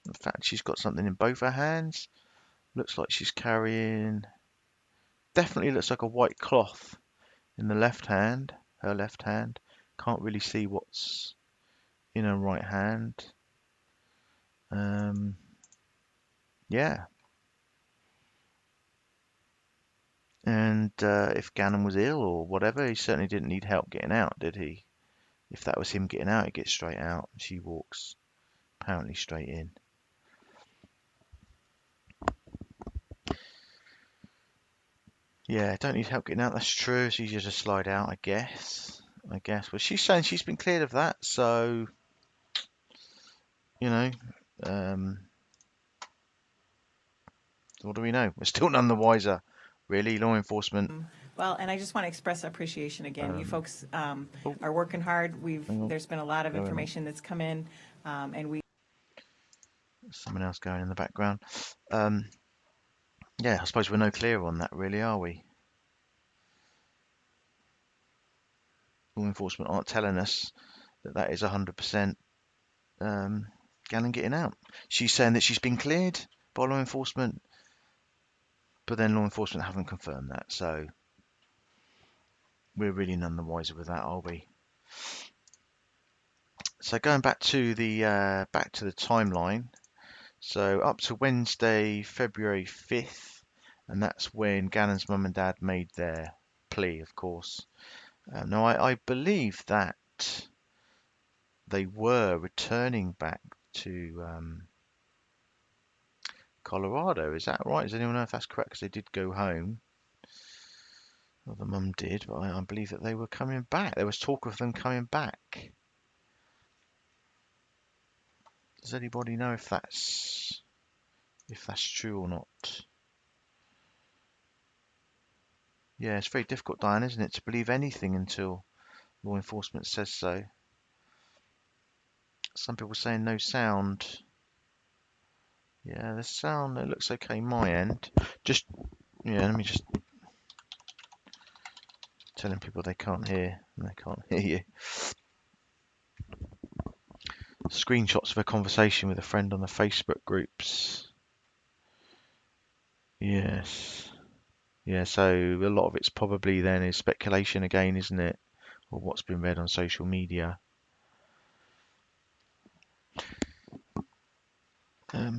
In fact, she's got something in both her hands. Looks like she's carrying, definitely looks like a white cloth in the left hand, her left hand. Can't really see what's in her right hand. Yeah. And if Gannon was ill or whatever, he certainly didn't need help getting out, did he? If that was him getting out, he gets straight out. She walks apparently straight in. Yeah, don't need help getting out. That's true. It's easier to slide out, I guess. But she's saying she's been cleared of that, so you know, um, what do we know? We're still none the wiser, really. Law enforcement.
Well, and I just want to express appreciation again. You
Um,
folks
oh,
are working hard.
hang on,
There's been a lot of
going on.
information that's come in, and we.
Someone else going in the background. Um, yeah, I suppose we're no clearer on that, really, are we? Law enforcement aren't telling us that that is 100% Gannon getting out. She's saying that she's been cleared by law enforcement, but then law enforcement haven't confirmed that. So we're really none the wiser with that, are we? So going back to the timeline. So up to Wednesday, February 5th, and that's when Gannon's mum and dad made their plea, of course. Now I believe that they were returning back to Colorado. Is that right? Does anyone know if that's correct? Because they did go home. Well, the mum did, but I believe that they were coming back. There was talk of them coming back. Does anybody know if that's true or not? Yeah, it's very difficult, Diane, isn't it, to believe anything until law enforcement says so. Some people saying no sound. Yeah, the sound, it looks okay my end. Just, yeah, let me just telling people they can't hear and they can't hear you. Screenshots of a conversation with a friend on the Facebook groups. Yes. Yeah, so a lot of it's probably then is speculation again, isn't it? Or what's been read on social media.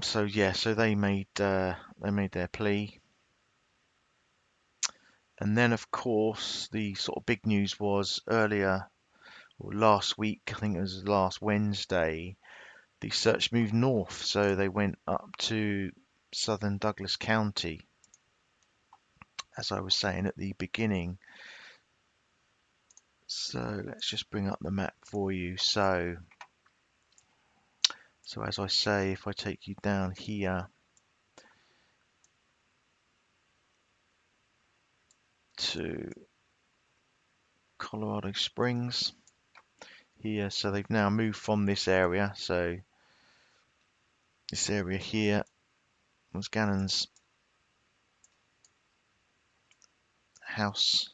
So yeah, so they made their plea. And then of course the sort of big news was earlier or last week, I think it was last Wednesday, the search moved north, so they went up to southern Douglas County, as I was saying at the beginning. So let's just bring up the map for you. So as I say, if I take you down here to Colorado Springs here, so they've now moved from this area. So this area here was Gannon's house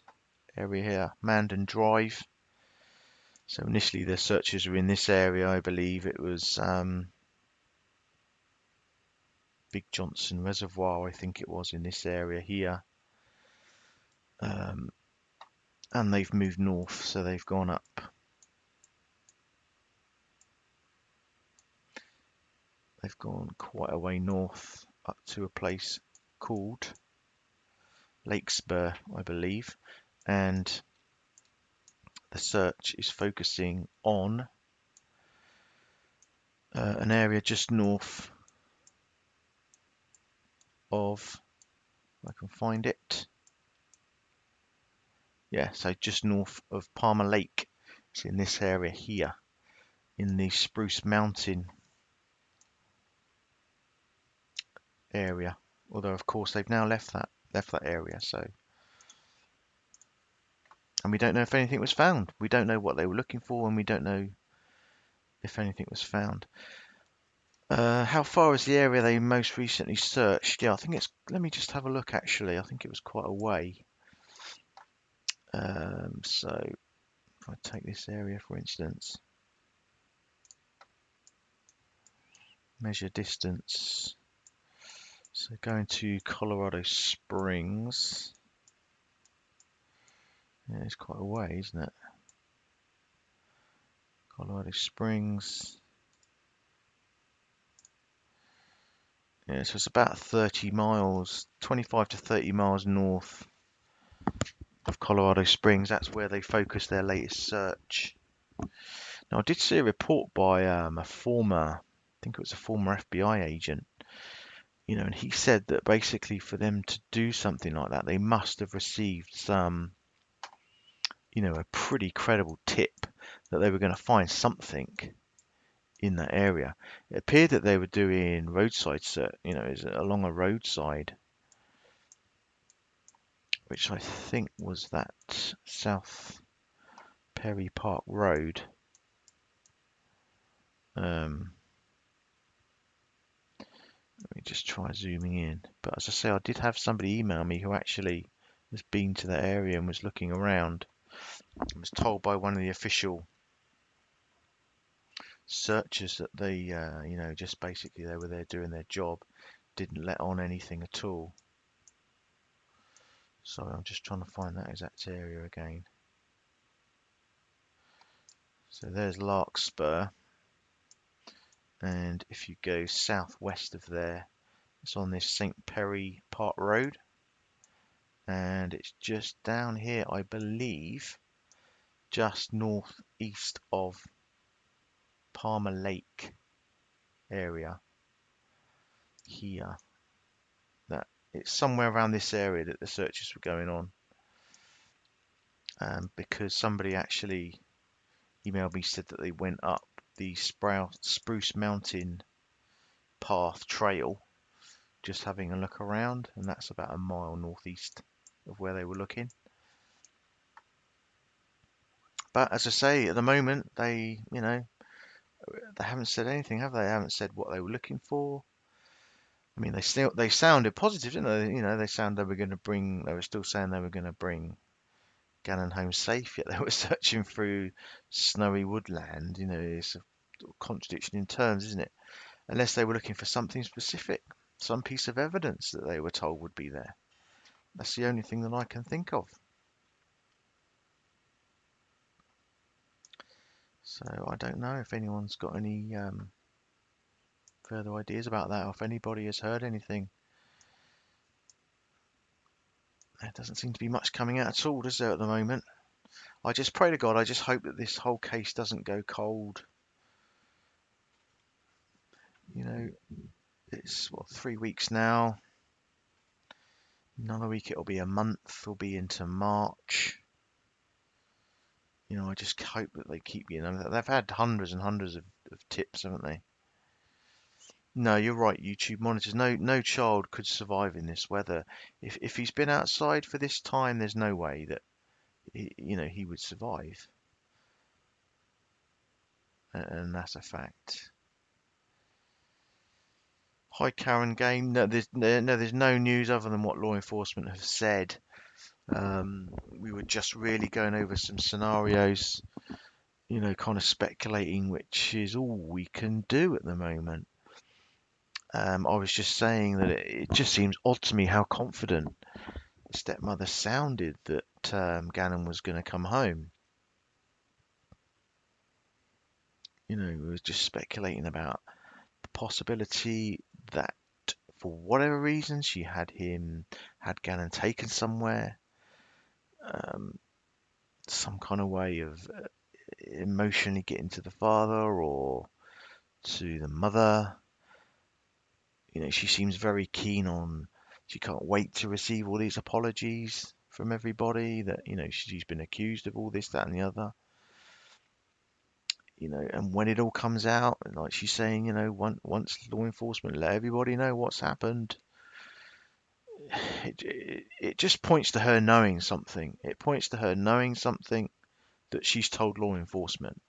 area here, Mandan Drive. So initially the searches were in this area. I believe it was Big Johnson Reservoir, I think it was in this area here. And they've moved north, so they've gone up. They've gone quite a way north up to a place called Lakespur, I believe. And the search is focusing on an area just north of, if I can find it. Yeah, so just north of Palmer Lake It's in this area here, in the Spruce Mountain area. Although of course they've now left that area, so and we don't know if anything was found. We don't know what they were looking for, and we don't know if anything was found. How far is the area they most recently searched? Yeah, I think it's. Let me just have a look. Actually, I think it was quite a way. So if I take this area for instance, measure distance. So going to Colorado Springs. Yeah, it's quite a way, isn't it? Colorado Springs. Yeah, so it's about 30 miles, 25 to 30 miles north of Colorado Springs. That's where they focused their latest search. Now, I did see a report by a former, I think it was a former FBI agent, and he said that basically for them to do something like that, they must have received some, a pretty credible tip that they were going to find something in that area. It appeared that they were doing roadside search, is along a roadside, which I think was that South Perry Park Road. Let me just try zooming in. But as I say, I did have somebody email me who actually has been to that area and was looking around and was told by one of the official searchers that they, just basically they were there doing their job, didn't let on anything at all. So I'm just trying to find that exact area again. So there's Larkspur, and if you go southwest of there, it's on this St. Perry Park Road, and it's just down here, I believe, just northeast of Palmer Lake area here. That it's somewhere around this area that the searches were going on, because somebody actually emailed me, said that they went up the Spruce Mountain path trail, just having a look around, and that's about a mile northeast of where they were looking. But as I say, at the moment they haven't said anything, have they? They haven't said what they were looking for. I mean, they sounded positive, didn't they? They sounded they were still saying they were going to bring Gannon home safe, yet they were searching through snowy woodland. It's a contradiction in terms, isn't it? Unless they were looking for something specific, some piece of evidence that they were told would be there. That's the only thing that I can think of. So I don't know if anyone's got any further ideas about that, or if anybody has heard anything. There doesn't seem to be much coming out at all, does there, at the moment? I just pray to God, I just hope that this whole case doesn't go cold. It's 3 weeks now. Another week it'll be a month. We'll be into March. I just hope that they keep, they've had hundreds and hundreds of tips, haven't they? No, you're right, YouTube monitors. No child could survive in this weather. If he's been outside for this time, there's no way that he would survive. And that's a fact. Hi, Karen Game. No, there's no news other than what law enforcement have said. We were just really going over some scenarios, kind of speculating, which is all we can do at the moment. I was just saying that it just seems odd to me how confident the stepmother sounded that Gannon was going to come home. We were just speculating about the possibility that for whatever reason she had Gannon taken somewhere, some kind of way of emotionally getting to the father or to the mother. She seems very keen on, she can't wait to receive all these apologies from everybody that, she's been accused of all this, that, and the other. and when it all comes out, and like she's saying, once law enforcement let everybody know what's happened, it just points to her knowing something. It points to her knowing something that she's told law enforcement.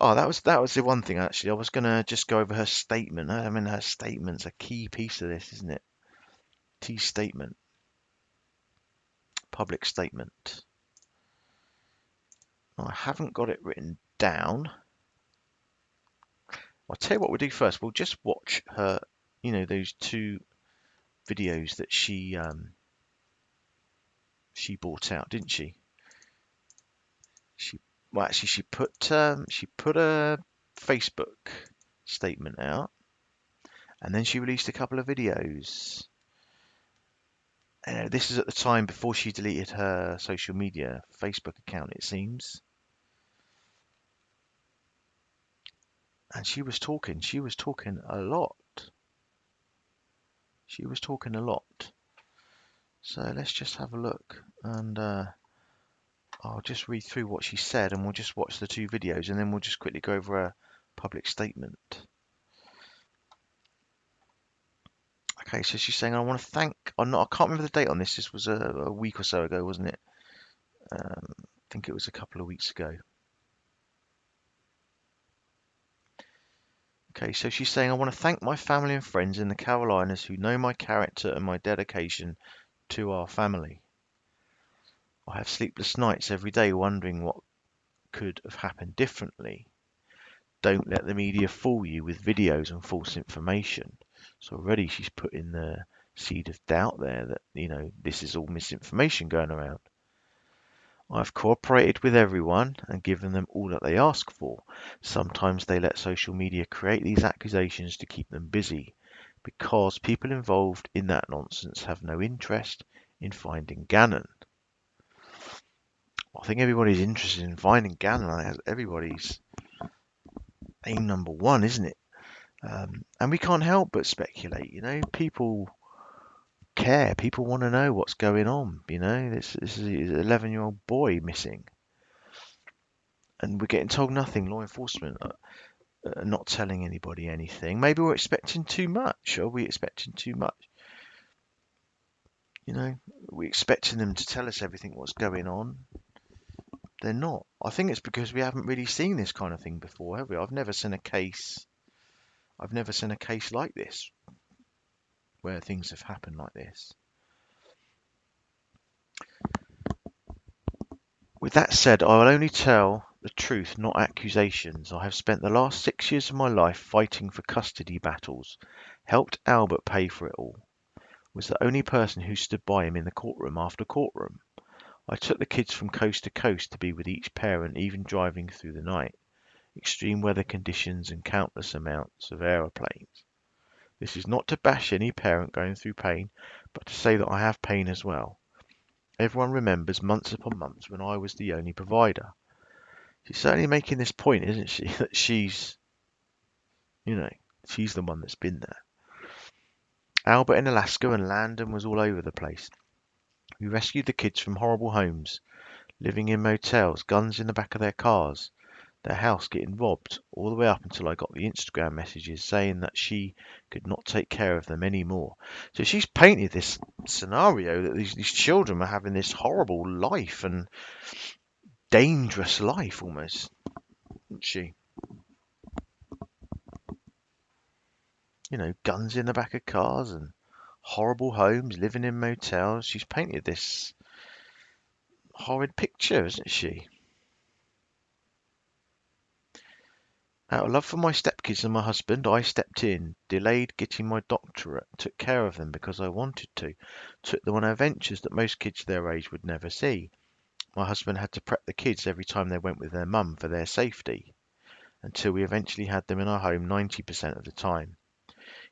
Oh, that was the one thing actually. I was gonna just go over her statement. I mean, her statement's a key piece of this, isn't it? T statement, public statement. I haven't got it written down. I'll tell you what we'll do first. We'll just watch her, those two videos that she brought out, didn't she? She well, actually, she put a Facebook statement out, and then she released a couple of videos. This is at the time before she deleted her social media Facebook account, it seems. And she was talking. She was talking a lot. She was talking a lot. So let's just have a look, and I'll just read through what she said, and we'll just watch the two videos, and then we'll just quickly go over her public statement. Okay, so she's saying, I want to thank, I can't remember the date on this. This was a week or so ago, wasn't it? I think it was a couple of weeks ago. Okay, so she's saying, I want to thank my family and friends in the Carolinas who know my character and my dedication to our family. I have sleepless nights every day wondering what could have happened differently. Don't let the media fool you with videos and false information. So already she's put in the seed of doubt there that, this is all misinformation going around. I've cooperated with everyone and given them all that they ask for. Sometimes they let social media create these accusations to keep them busy, because people involved in that nonsense have no interest in finding Gannon. I think everybody's interested in finding Gannon. Everybody's aim number one, isn't it? And we can't help but speculate. People care. People want to know what's going on. This is an 11-year-old boy missing, and we're getting told nothing. Law enforcement are not telling anybody anything. Maybe we're expecting too much. Are we expecting too much? We're expecting them to tell us everything what's going on. They're not. I think it's because we haven't really seen this kind of thing before, have we? I've never seen a case like this, where things have happened like this. With that said, I will only tell the truth, not accusations. I have spent the last 6 years of my life fighting for custody battles, helped Albert pay for it all, was the only person who stood by him in the courtroom after courtroom. I took the kids from coast to coast to be with each parent, even driving through the night, extreme weather conditions and countless amounts of aeroplanes. This is not to bash any parent going through pain, but to say that I have pain as well. Everyone remembers months upon months when I was the only provider. She's certainly making this point, isn't she? That she's the one that's been there. Albert in Alaska and Landon was all over the place. We rescued the kids from horrible homes, living in motels, guns in the back of their cars, their house getting robbed, all the way up until I got the Instagram messages saying that she could not take care of them anymore. So she's painted this scenario that these children are having this horrible life and dangerous life almost, isn't she? Guns in the back of cars and horrible homes, living in motels. She's painted this horrid picture, isn't she? Out of love for my stepkids and my husband, I stepped in, delayed getting my doctorate, took care of them because I wanted to, took them on adventures that most kids their age would never see. My husband had to prep the kids every time they went with their mum for their safety, until we eventually had them in our home 90% of the time.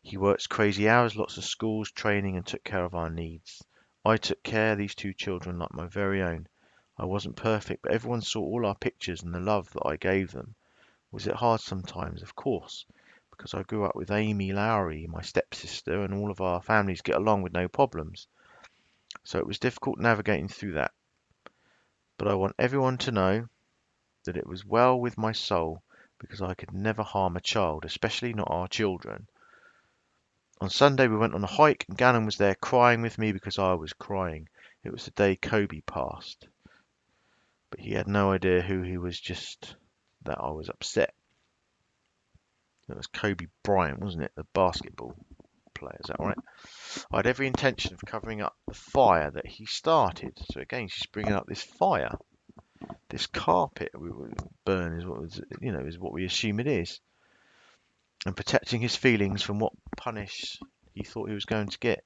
He worked crazy hours, lots of schools, training, and took care of our needs. I took care of these two children like my very own. I wasn't perfect, but everyone saw all our pictures and the love that I gave them. Was it hard sometimes? Of course, because I grew up with Amy Lowry, my stepsister, and all of our families get along with no problems. So it was difficult navigating through that. but I want everyone to know that it was well with my soul because I could never harm a child, especially not our children. On Sunday we went on a hike and Gannon was there crying with me because I was crying. It was the day Kobe passed, but he had no idea who he was, just that I was upset. It was Kobe Bryant, wasn't it? The basketball player, is that right? I had every intention of covering up the fire that he started. So again, she's bringing up this fire. This carpet we would burn is what was, is what we assume it is. And protecting his feelings from what punish he thought he was going to get.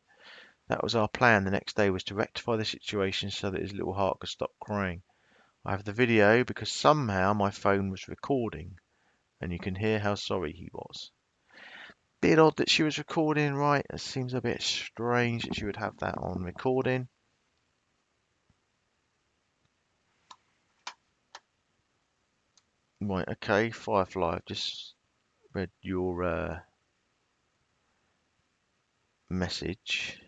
That was our plan the next day, was to rectify the situation so that his little heart could stop crying. I have the video because somehow my phone was recording and you can hear how sorry he was. Bit odd that she was recording, right? It seems a bit strange that she would have that on recording. Right, okay, Firefly, I've just read your message.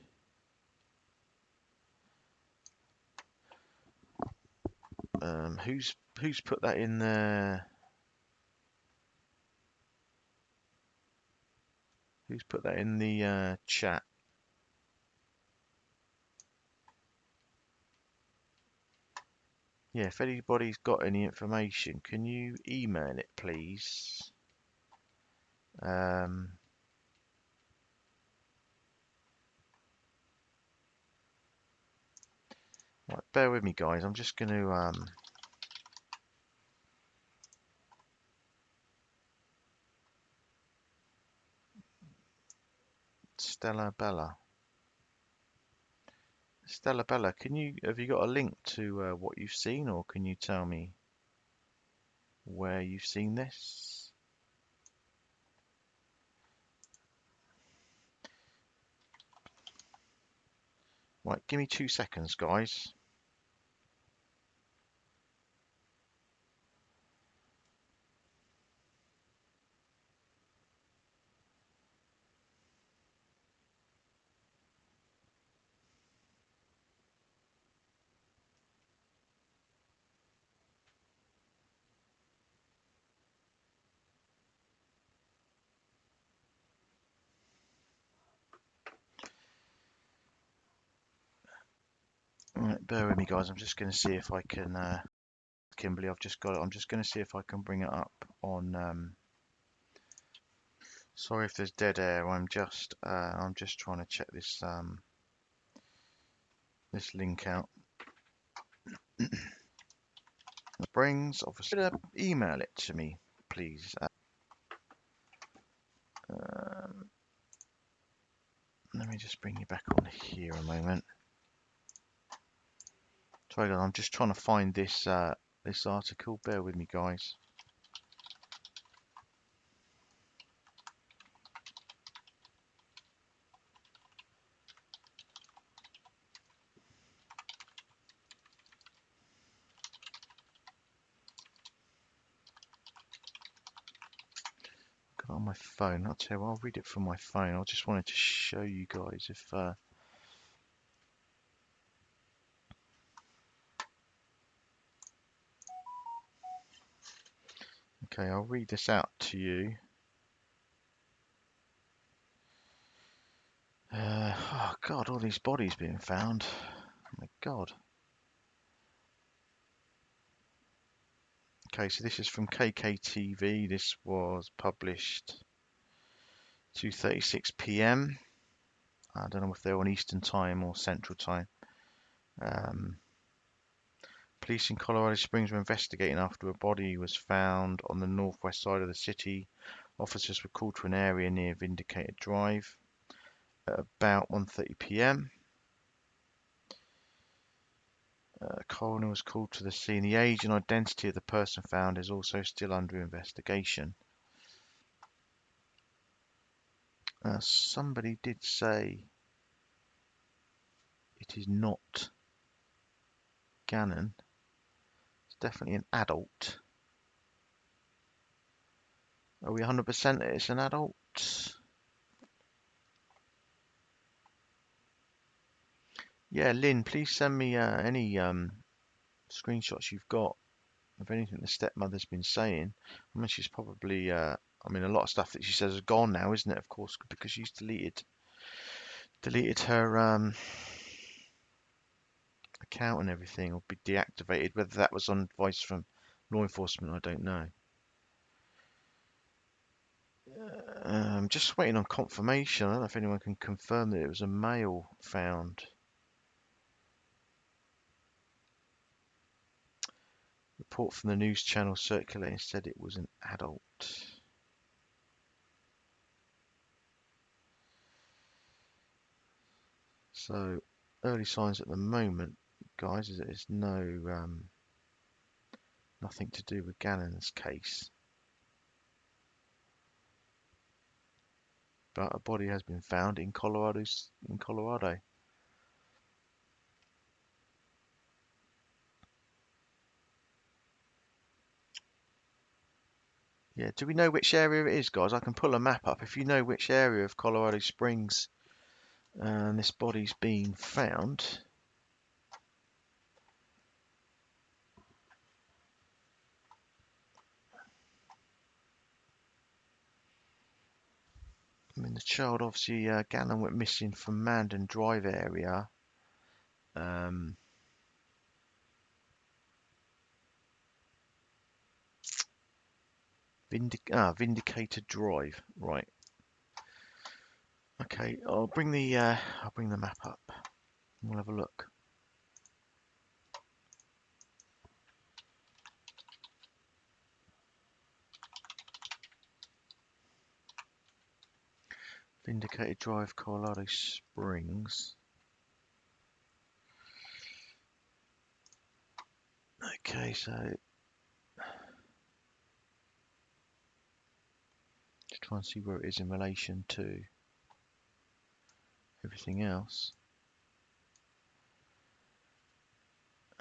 Who's put that in there? Who's put that in the chat? Yeah, if anybody's got any information, can you email it, please? Right, bear with me, guys. I'm just going to Stella Bella. Stella Bella, have you got a link to what you've seen, or can you tell me where you've seen this? Right, give me 2 seconds, guys. Right, bear with me, guys. I'm just going to see if I can. Kimberly, I've just got it. I'm just going to see if I can bring it up on. Sorry if there's dead air. I'm just trying to check this link out. Brings, obviously, email it to me, please. Let me just bring you back on here a moment. Sorry, guys, I'm just trying to find this article. Bear with me, guys. Got it on my phone. I'll tell you what, I'll read it from my phone. I just wanted to show you guys if. Okay, I'll read this out to you. Oh God, all these bodies being found. Oh my God. Okay, so this is from KKTV. This was published 2:36 p.m. I don't know if they're on Eastern Time or Central Time. Police in Colorado Springs were investigating after a body was found on the northwest side of the city. Officers were called to an area near Vindicator Drive at about 1:30 p.m. A coroner was called to the scene. The age and identity of the person found is also still under investigation. Somebody did say it is not Gannon. It's definitely an adult. Are we 100% that it's an adult? Yeah, Lynn, please send me any screenshots you've got of anything the stepmother's been saying. I mean, she's probably, I mean, a lot of stuff that she says is gone now, isn't it? Of course, because she's deleted her account and everything, or be deactivated. Whether that was on advice from law enforcement, I don't know. Just waiting on confirmation. I don't know if anyone can confirm that it was a male found. Report from the news channel circulating said it was an adult. So early signs at the moment, guys, is that there's nothing to do with Gannon's case. But a body has been found in Colorado. Yeah, do we know which area it is, guys? I can pull a map up. If you know which area of Colorado Springs this body's been found. I mean, the child, obviously, Gannon went missing from Mandan Drive area. Vindicator Drive, right. Okay, I'll bring the map up. We'll have a look. Vindicator Drive, Colorado Springs. Okay, so just try and see where it is in relation to everything else.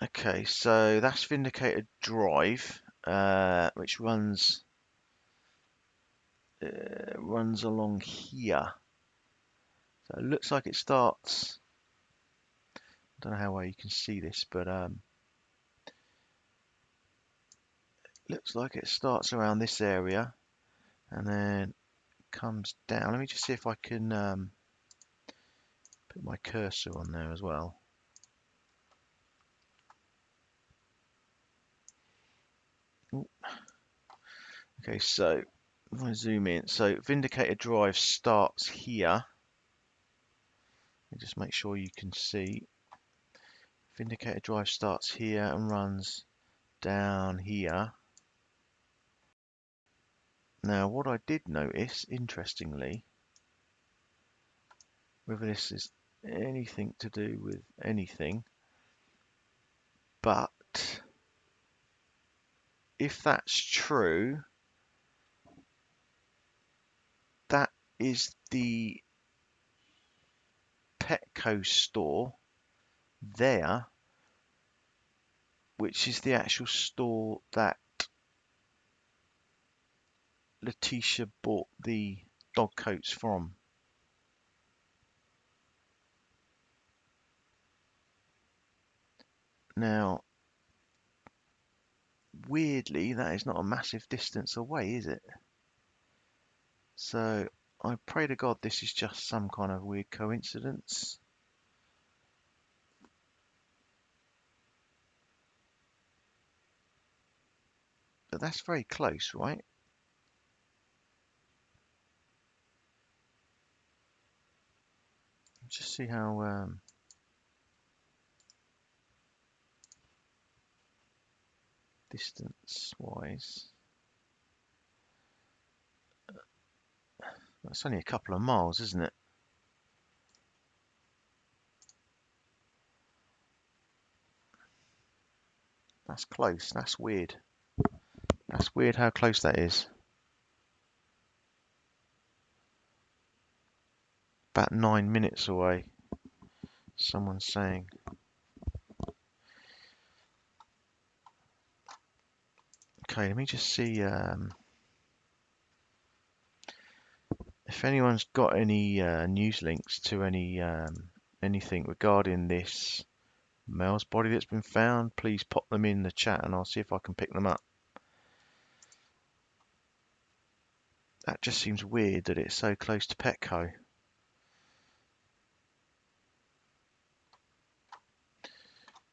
Okay, so that's Vindicator Drive, which runs along here. So it looks like it starts. I don't know how well you can see this, but looks like it starts around this area and then comes down. Let me just see if I can put my cursor on there as well. Ooh. Okay, so if I zoom in, so Vindicator Drive starts here. Just make sure you can see. Vindicator Drive starts here and runs down here. Now, what I did notice, interestingly, whether this is anything to do with anything, but if that's true, that is the Petco store there, which is the actual store that Letitia bought the dog coats from. Now, weirdly, that is not a massive distance away, is it? So I pray to God this is just some kind of weird coincidence. But that's very close, right? Just see how distance-wise. That's only a couple of miles, isn't it? That's close. That's weird. That's weird how close that is. About 9 minutes away, someone's saying. Okay, let me just see if anyone's got any news links to anything regarding this Male's body that's been found, please pop them in the chat and I'll see if I can pick them up. That just seems weird that it's so close to Petco.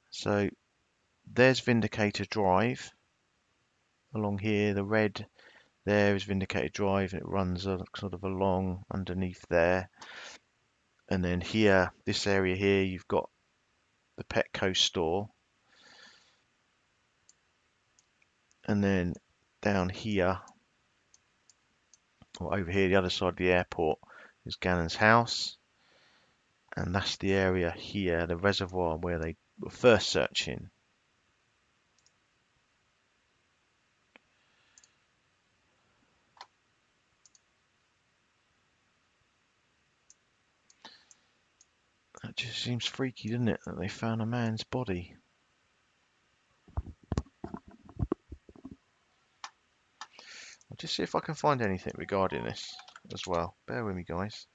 So there's Vindicator Drive along here. The red there is Vindicator Drive, and it runs sort of along underneath there. And then here, this area here, you've got the Petco store. And then down here, or over here, the other side of the airport, is Gannon's house. And that's the area here, the reservoir where they were first searching. That just seems freaky, doesn't it, that they found a man's body. I'll just see if I can find anything regarding this as well. Bear with me, guys.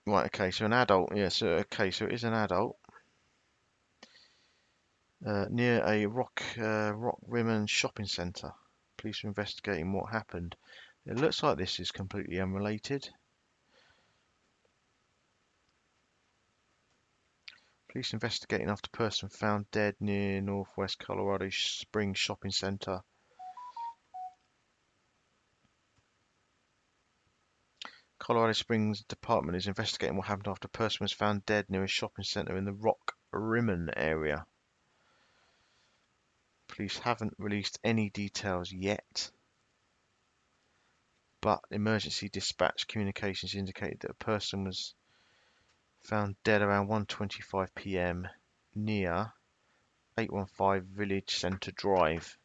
Right, okay, so an adult, yeah, so it is an adult. Near a Rock Rimmon shopping centre. Police are investigating what happened. It looks like this is completely unrelated. Police investigating after person found dead near Northwest Colorado Springs shopping centre. Colorado Springs Department is investigating what happened after a person was found dead near a shopping centre in the Rock Rimmon area. Police haven't released any details yet, but emergency dispatch communications indicated that a person was found dead around 1:25 p.m. near 815 Village Center Drive.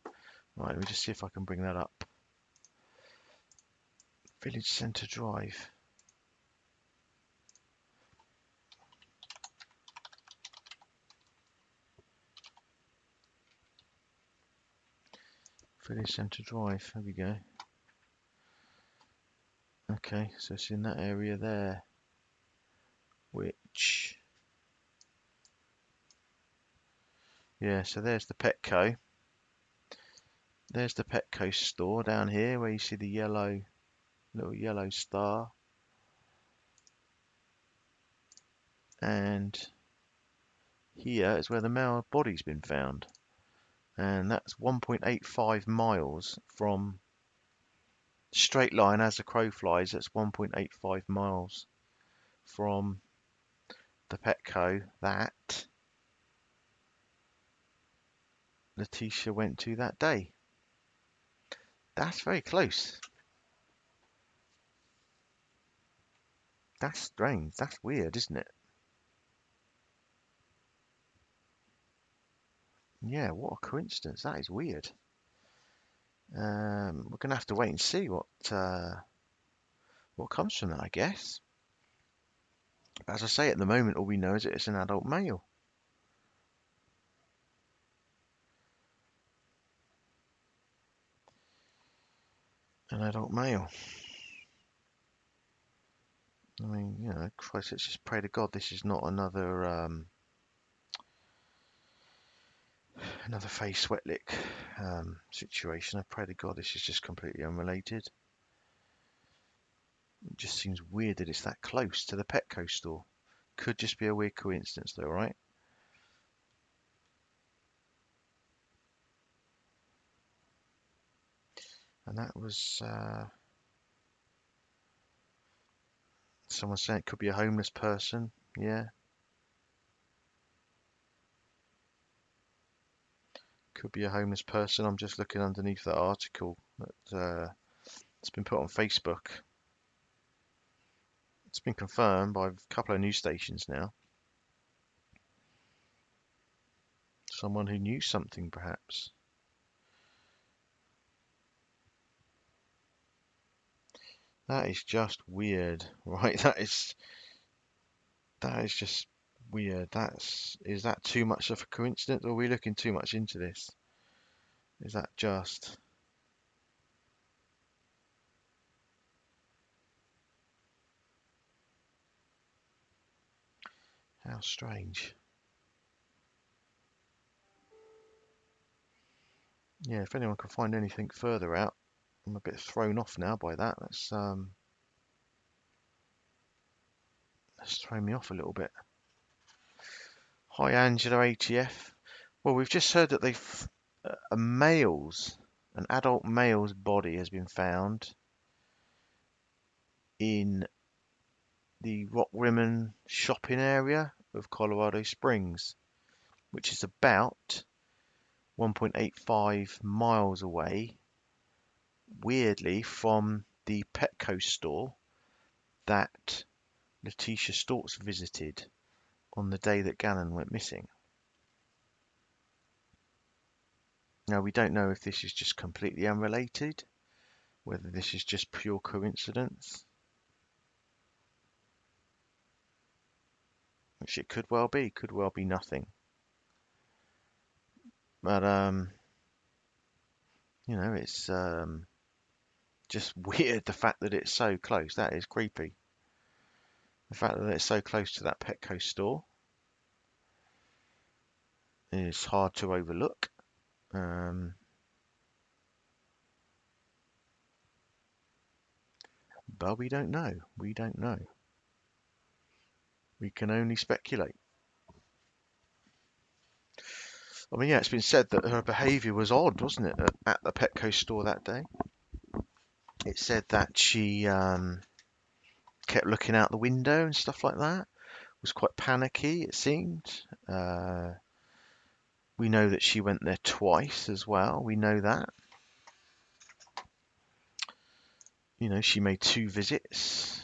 Right, let me just see if I can bring that up. Village Center Drive. Village Center Drive, there we go. Okay, so it's in that area there, which, yeah, so there's the Petco. There's the Petco store down here where you see the little yellow star. And here is where the male body's been found. And that's 1.85 miles from, straight line as the crow flies, that's 1.85 miles from the Petco that Letitia went to that day. That's very close. That's strange. That's weird, isn't it? Yeah, what a coincidence. That is weird. We're going to have to wait and see what comes from that, I guess. As I say, at the moment, all we know is that it's an adult male. An adult male. I mean, you know, Christ, let's just pray to God this is not another another Faye Sweatlick situation. I pray to God this is just completely unrelated. It just seems weird that it's that close to the Petco store. Could just be a weird coincidence though, right? And that was someone saying it could be a homeless person. Yeah. Could be a homeless person. I'm just looking underneath that article that it's been put on Facebook. It's been confirmed by a couple of news stations now. Someone who knew something, perhaps. That is just weird, right? That is just weird. Is that too much of a coincidence, or are we looking too much into this? Is that just? How strange. Yeah, if anyone can find anything further out, I'm a bit thrown off now by that. That's thrown me off a little bit. Hi, Angela ATF. Well, we've just heard that an adult male's body has been found in the Rock Rimmon shopping area of Colorado Springs, which is about 1.85 miles away, weirdly, from the Petco store that Letitia Stauch visited on the day that Gannon went missing. Now, we don't know if this is just completely unrelated, whether this is just pure coincidence, which it could well be nothing. But, it's just weird the fact that it's so close. That is creepy. The fact that it's so close to that Petco store is hard to overlook. But we don't know. We don't know. We can only speculate. I mean, yeah, it's been said that her behaviour was odd, wasn't it, at the Petco store that day? It said that she kept looking out the window and stuff like that. Was quite panicky, it seemed. We know that she went there twice as well. We know that. She made 2 visits.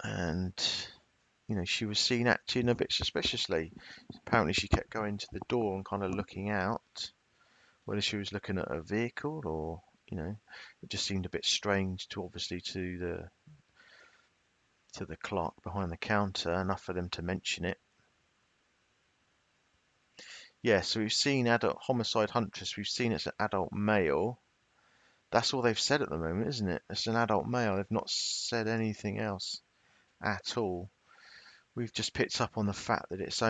And, she was seen acting a bit suspiciously. Apparently she kept going to the door and kind of looking out, whether she was looking at a vehicle or, it just seemed a bit strange obviously to the clerk behind the counter, enough for them to mention it. Yeah, so we've seen adult homicide huntress. We've seen it's an adult male. That's all they've said at the moment, isn't it? It's an adult male. They've not said anything else at all. We've just picked up on the fact that it's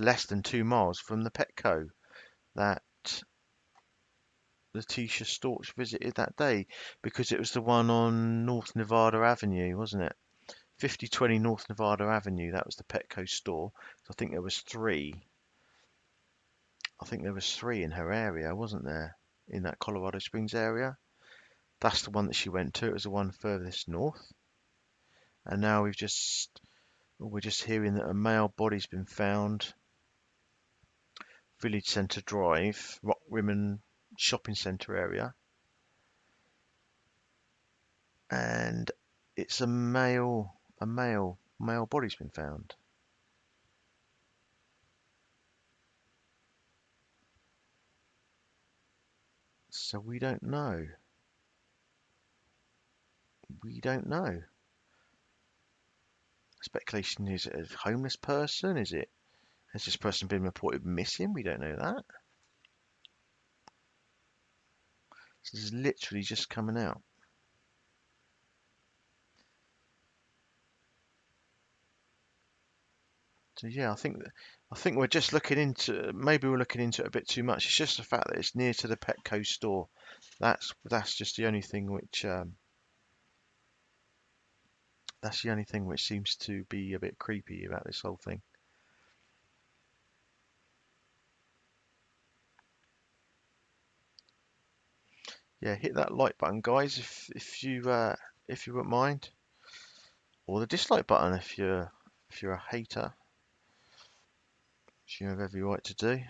less than 2 miles from the Petco that Letitia Stauch visited that day, because it was the one on North Nevada Avenue, wasn't it? 5020 North Nevada Avenue. That was the Petco store. So I think there was 3. I think there was 3 in her area, wasn't there? In that Colorado Springs area. That's the one that she went to. It was the one furthest north. And now we're just hearing that a male body's been found. Village Center Drive, Rock Rimmon shopping center area. And it's a male body's been found. So we don't know. We don't know. Speculation, is it a homeless person? Has this person been reported missing? We don't know that. This is literally just coming out. So yeah, I think we're just looking into, maybe we're looking into it a bit too much. It's just the fact that it's near to the Petco store. That's just the only thing which seems to be a bit creepy about this whole thing. Yeah, hit that like button, guys, if you wouldn't mind, or the dislike button if you're a hater, which you have every right to do.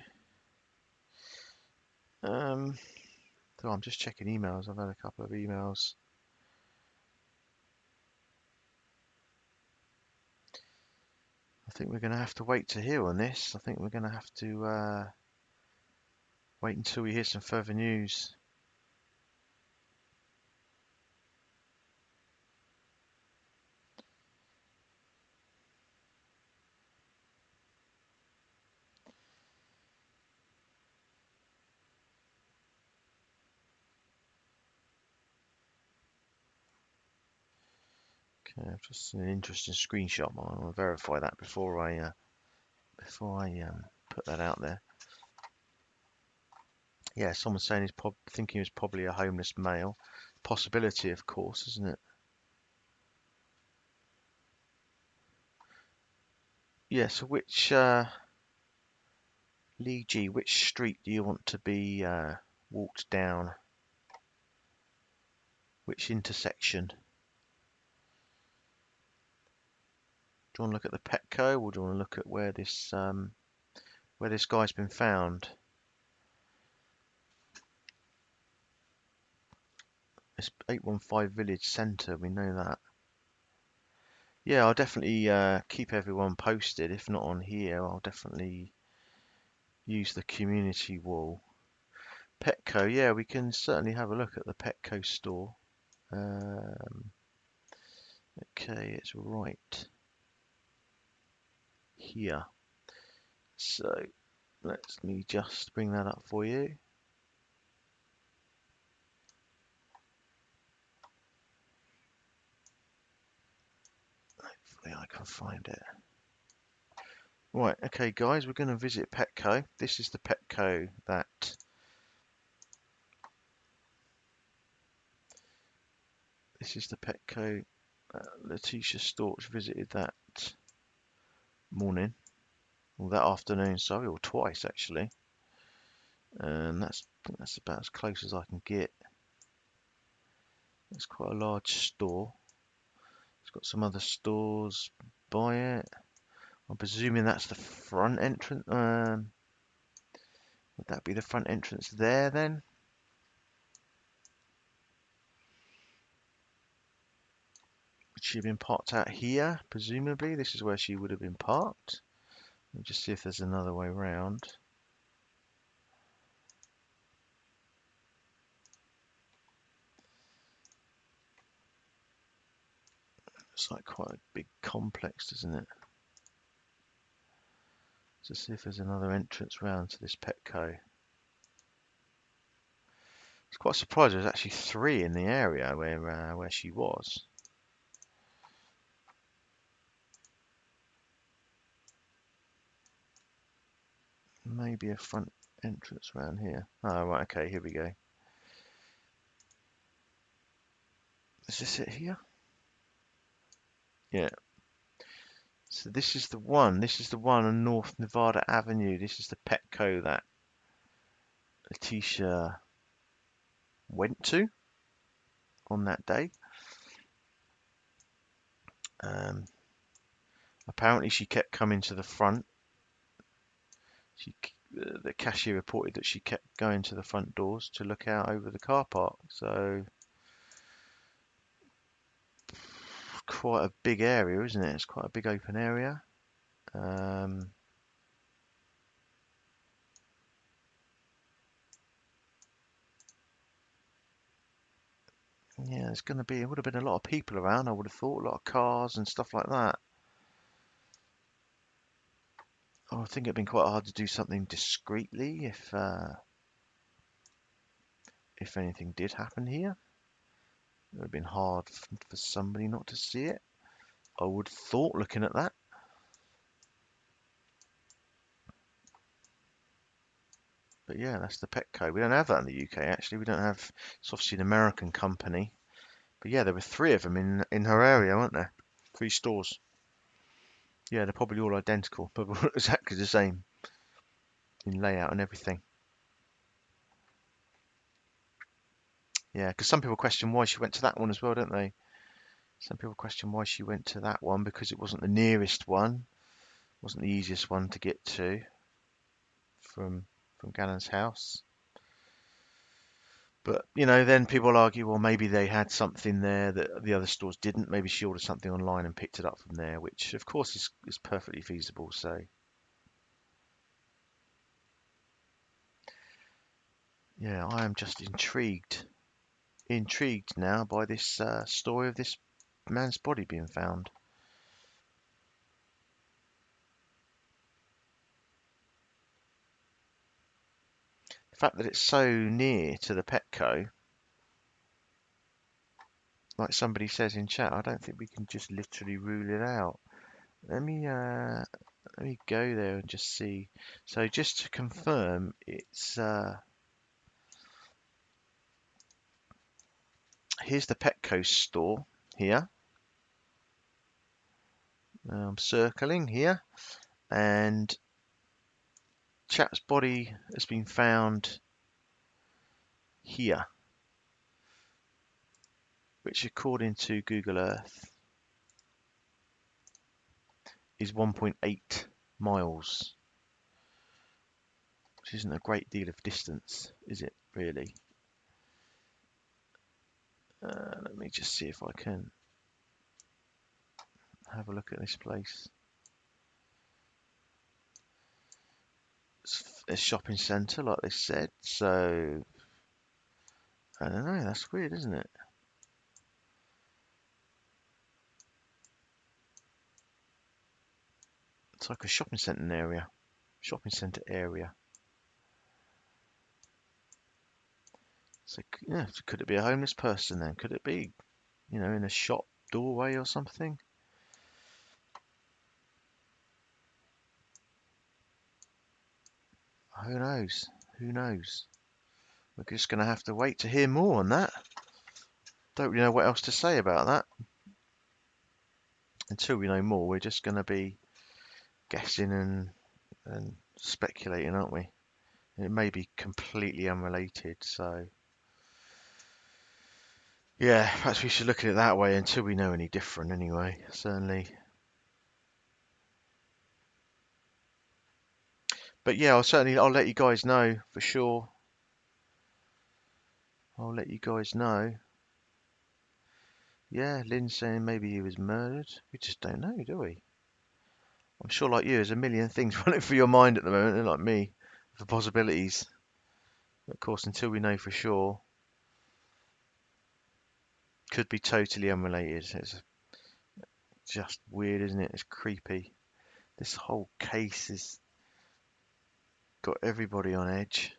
So I'm just checking emails. I've had a couple of emails. I think we're going to have to wait to hear on this. I think we're going to have to wait until we hear some further news. Okay, I've just seen an interesting screenshot. I want to verify that before I put that out there. Yeah, someone's saying thinking he was probably a homeless male. Possibility, of course, isn't it? Yeah. So which Lee G, which street do you want to be walked down? Which intersection? Do you want to look at the Petco, or do you want to look at where this guy's been found? It's 815 Village Centre. We know that. Yeah, I'll definitely keep everyone posted. If not on here, I'll definitely use the community wall. Petco, yeah, we can certainly have a look at the Petco store. Okay, it's right here. So let me just bring that up for you. Hopefully I can find it. Right, okay guys, we're going to visit Petco. This is the Petco that Letitia Stauch visited that morning, or that afternoon, sorry, or twice actually. And I think that's about as close as I can get. It's quite a large store. It's got some other stores by it. I'm presuming that's the front entrance. Would that be the front entrance there then? Would she have been parked out here? Presumably, this is where she would have been parked. Let me just see if there's another way round. It's like quite a big complex, doesn't it? Let's see if there's another entrance round to this Petco. I was quite surprised there was actually 3 in the area where she was. Maybe a front entrance around here. Oh, right, okay, here we go. Is this it here? Yeah. So this is the one. This is the one on North Nevada Avenue. This is the Petco that Letitia went to on that day. Um, Apparently she kept coming to the front. The cashier reported that she kept going to the front doors to look out over the car park. So quite a big area, isn't it? It's quite a big open area. Yeah, it would have been a lot of people around, I would have thought, a lot of cars and stuff like that. I think it'd been quite hard to do something discreetly if anything did happen here. It would have been hard for somebody not to see it. I would have thought, looking at that. But yeah, that's the Petco. We don't have that in the UK, actually. We don't have, it's obviously an American company. But yeah, there were 3 of them in her area, weren't there? 3 stores. Yeah, they're probably all identical, but exactly the same in layout and everything. Yeah, because some people question why she went to that one as well, don't they? Some people question why she went to that one because it wasn't the nearest one, wasn't the easiest one to get to from Gannon's house. But then people argue, well, maybe they had something there that the other stores didn't. Maybe she ordered something online and picked it up from there, which of course is perfectly feasible. So yeah, I am just intrigued now by this story of this man's body being found. The fact that it's so near to the Petco, like somebody says in chat, I don't think we can just literally rule it out. Let me go there and just see. So just to confirm, it's here's the Petco store here. I'm circling here, and chap's body has been found here, which according to Google Earth is 1.8 miles, which isn't a great deal of distance, is it really? Let me just see if I can have a look at this place. It's a shopping centre, like they said, so I don't know, that's weird, isn't it? It's like a shopping centre area. So yeah, could it be a homeless person then? Could it be, in a shop doorway or something? Who knows? Who knows? We're just going to have to wait to hear more on that. Don't really know what else to say about that. Until we know more, we're just going to be guessing and speculating, aren't we? It may be completely unrelated, so yeah, perhaps we should look at it that way until we know any different anyway, certainly. But yeah, I'll let you guys know for sure. I'll let you guys know. Yeah, Lynn's saying maybe he was murdered. We just don't know, do we? I'm sure like you, there's a million things running through your mind at the moment, and like me, for possibilities. Of course, until we know for sure, could be totally unrelated. It's just weird, isn't it? It's creepy. This whole case has got everybody on edge.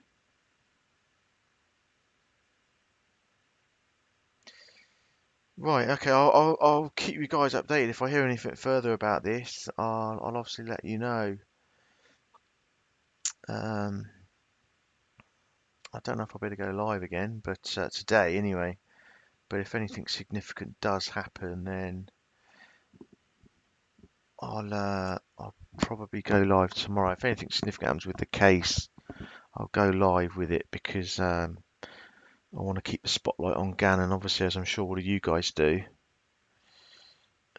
Right, okay, I'll keep you guys updated. If I hear anything further about this, I'll obviously let you know. Um, I don't know if I'll be able to go live again, but today anyway. But if anything significant does happen, then I'll probably go live tomorrow. If anything significant happens with the case, I'll go live with it because I want to keep the spotlight on Gannon, obviously, as I'm sure all of you guys do.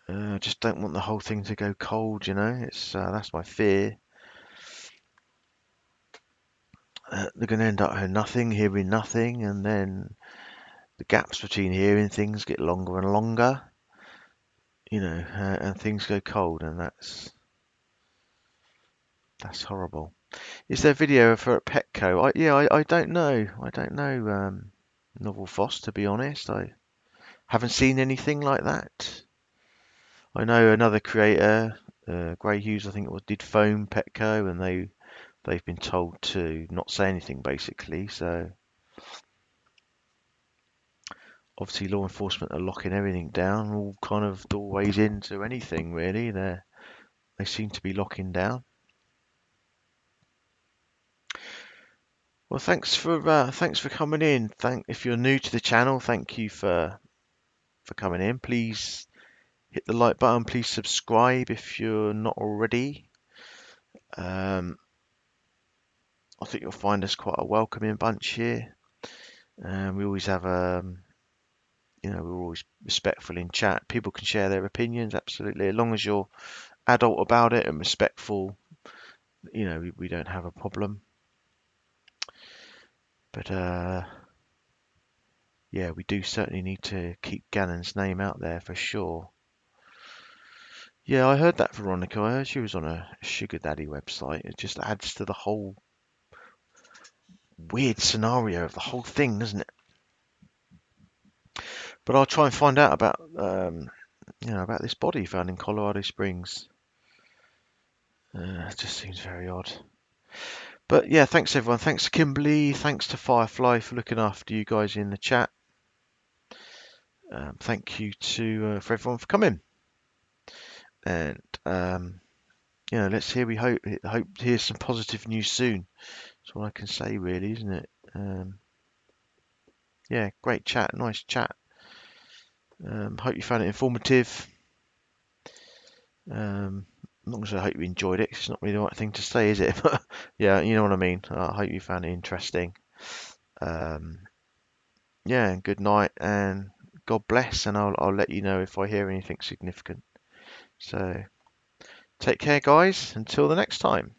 I just don't want the whole thing to go cold, It's that's my fear. They're going to end up hearing nothing, and then the gaps between hearing things get longer and longer, and things go cold, and that's horrible. Is there video for Petco? I don't know. I don't know, Novel Foss, to be honest. I haven't seen anything like that. I know another creator, Grey Hughes, I think it was, did phone Petco, and they've been told to not say anything, basically. So obviously law enforcement are locking everything down, all kind of doorways into anything really. They seem to be locking down. Well, thanks for coming in. If you're new to the channel, thank you for coming in. Please hit the like button. Please subscribe if you're not already. I think you'll find us quite a welcoming bunch here. We always have we're always respectful in chat. People can share their opinions, absolutely, as long as you're adult about it and respectful. We don't have a problem. But yeah, we do certainly need to keep Gannon's name out there for sure. Yeah, I heard that, Veronica. I heard she was on a sugar daddy website. It just adds to the whole weird scenario of the whole thing, doesn't it? But I'll try and find out about about this body found in Colorado Springs. It just seems very odd. But yeah, thanks everyone. Thanks to Kimberly. Thanks to Firefly for looking after you guys in the chat. thank you to for everyone for coming. And let's hear. We hope to hear some positive news soon. That's all I can say, really, isn't it? Yeah, great chat, nice chat. Hope you found it informative. As long as I hope you enjoyed it. It's not really the right thing to say, is it? But yeah, you know what I mean. I hope you found it interesting. Yeah, good night and God bless. And I'll let you know if I hear anything significant. So take care, guys. Until the next time.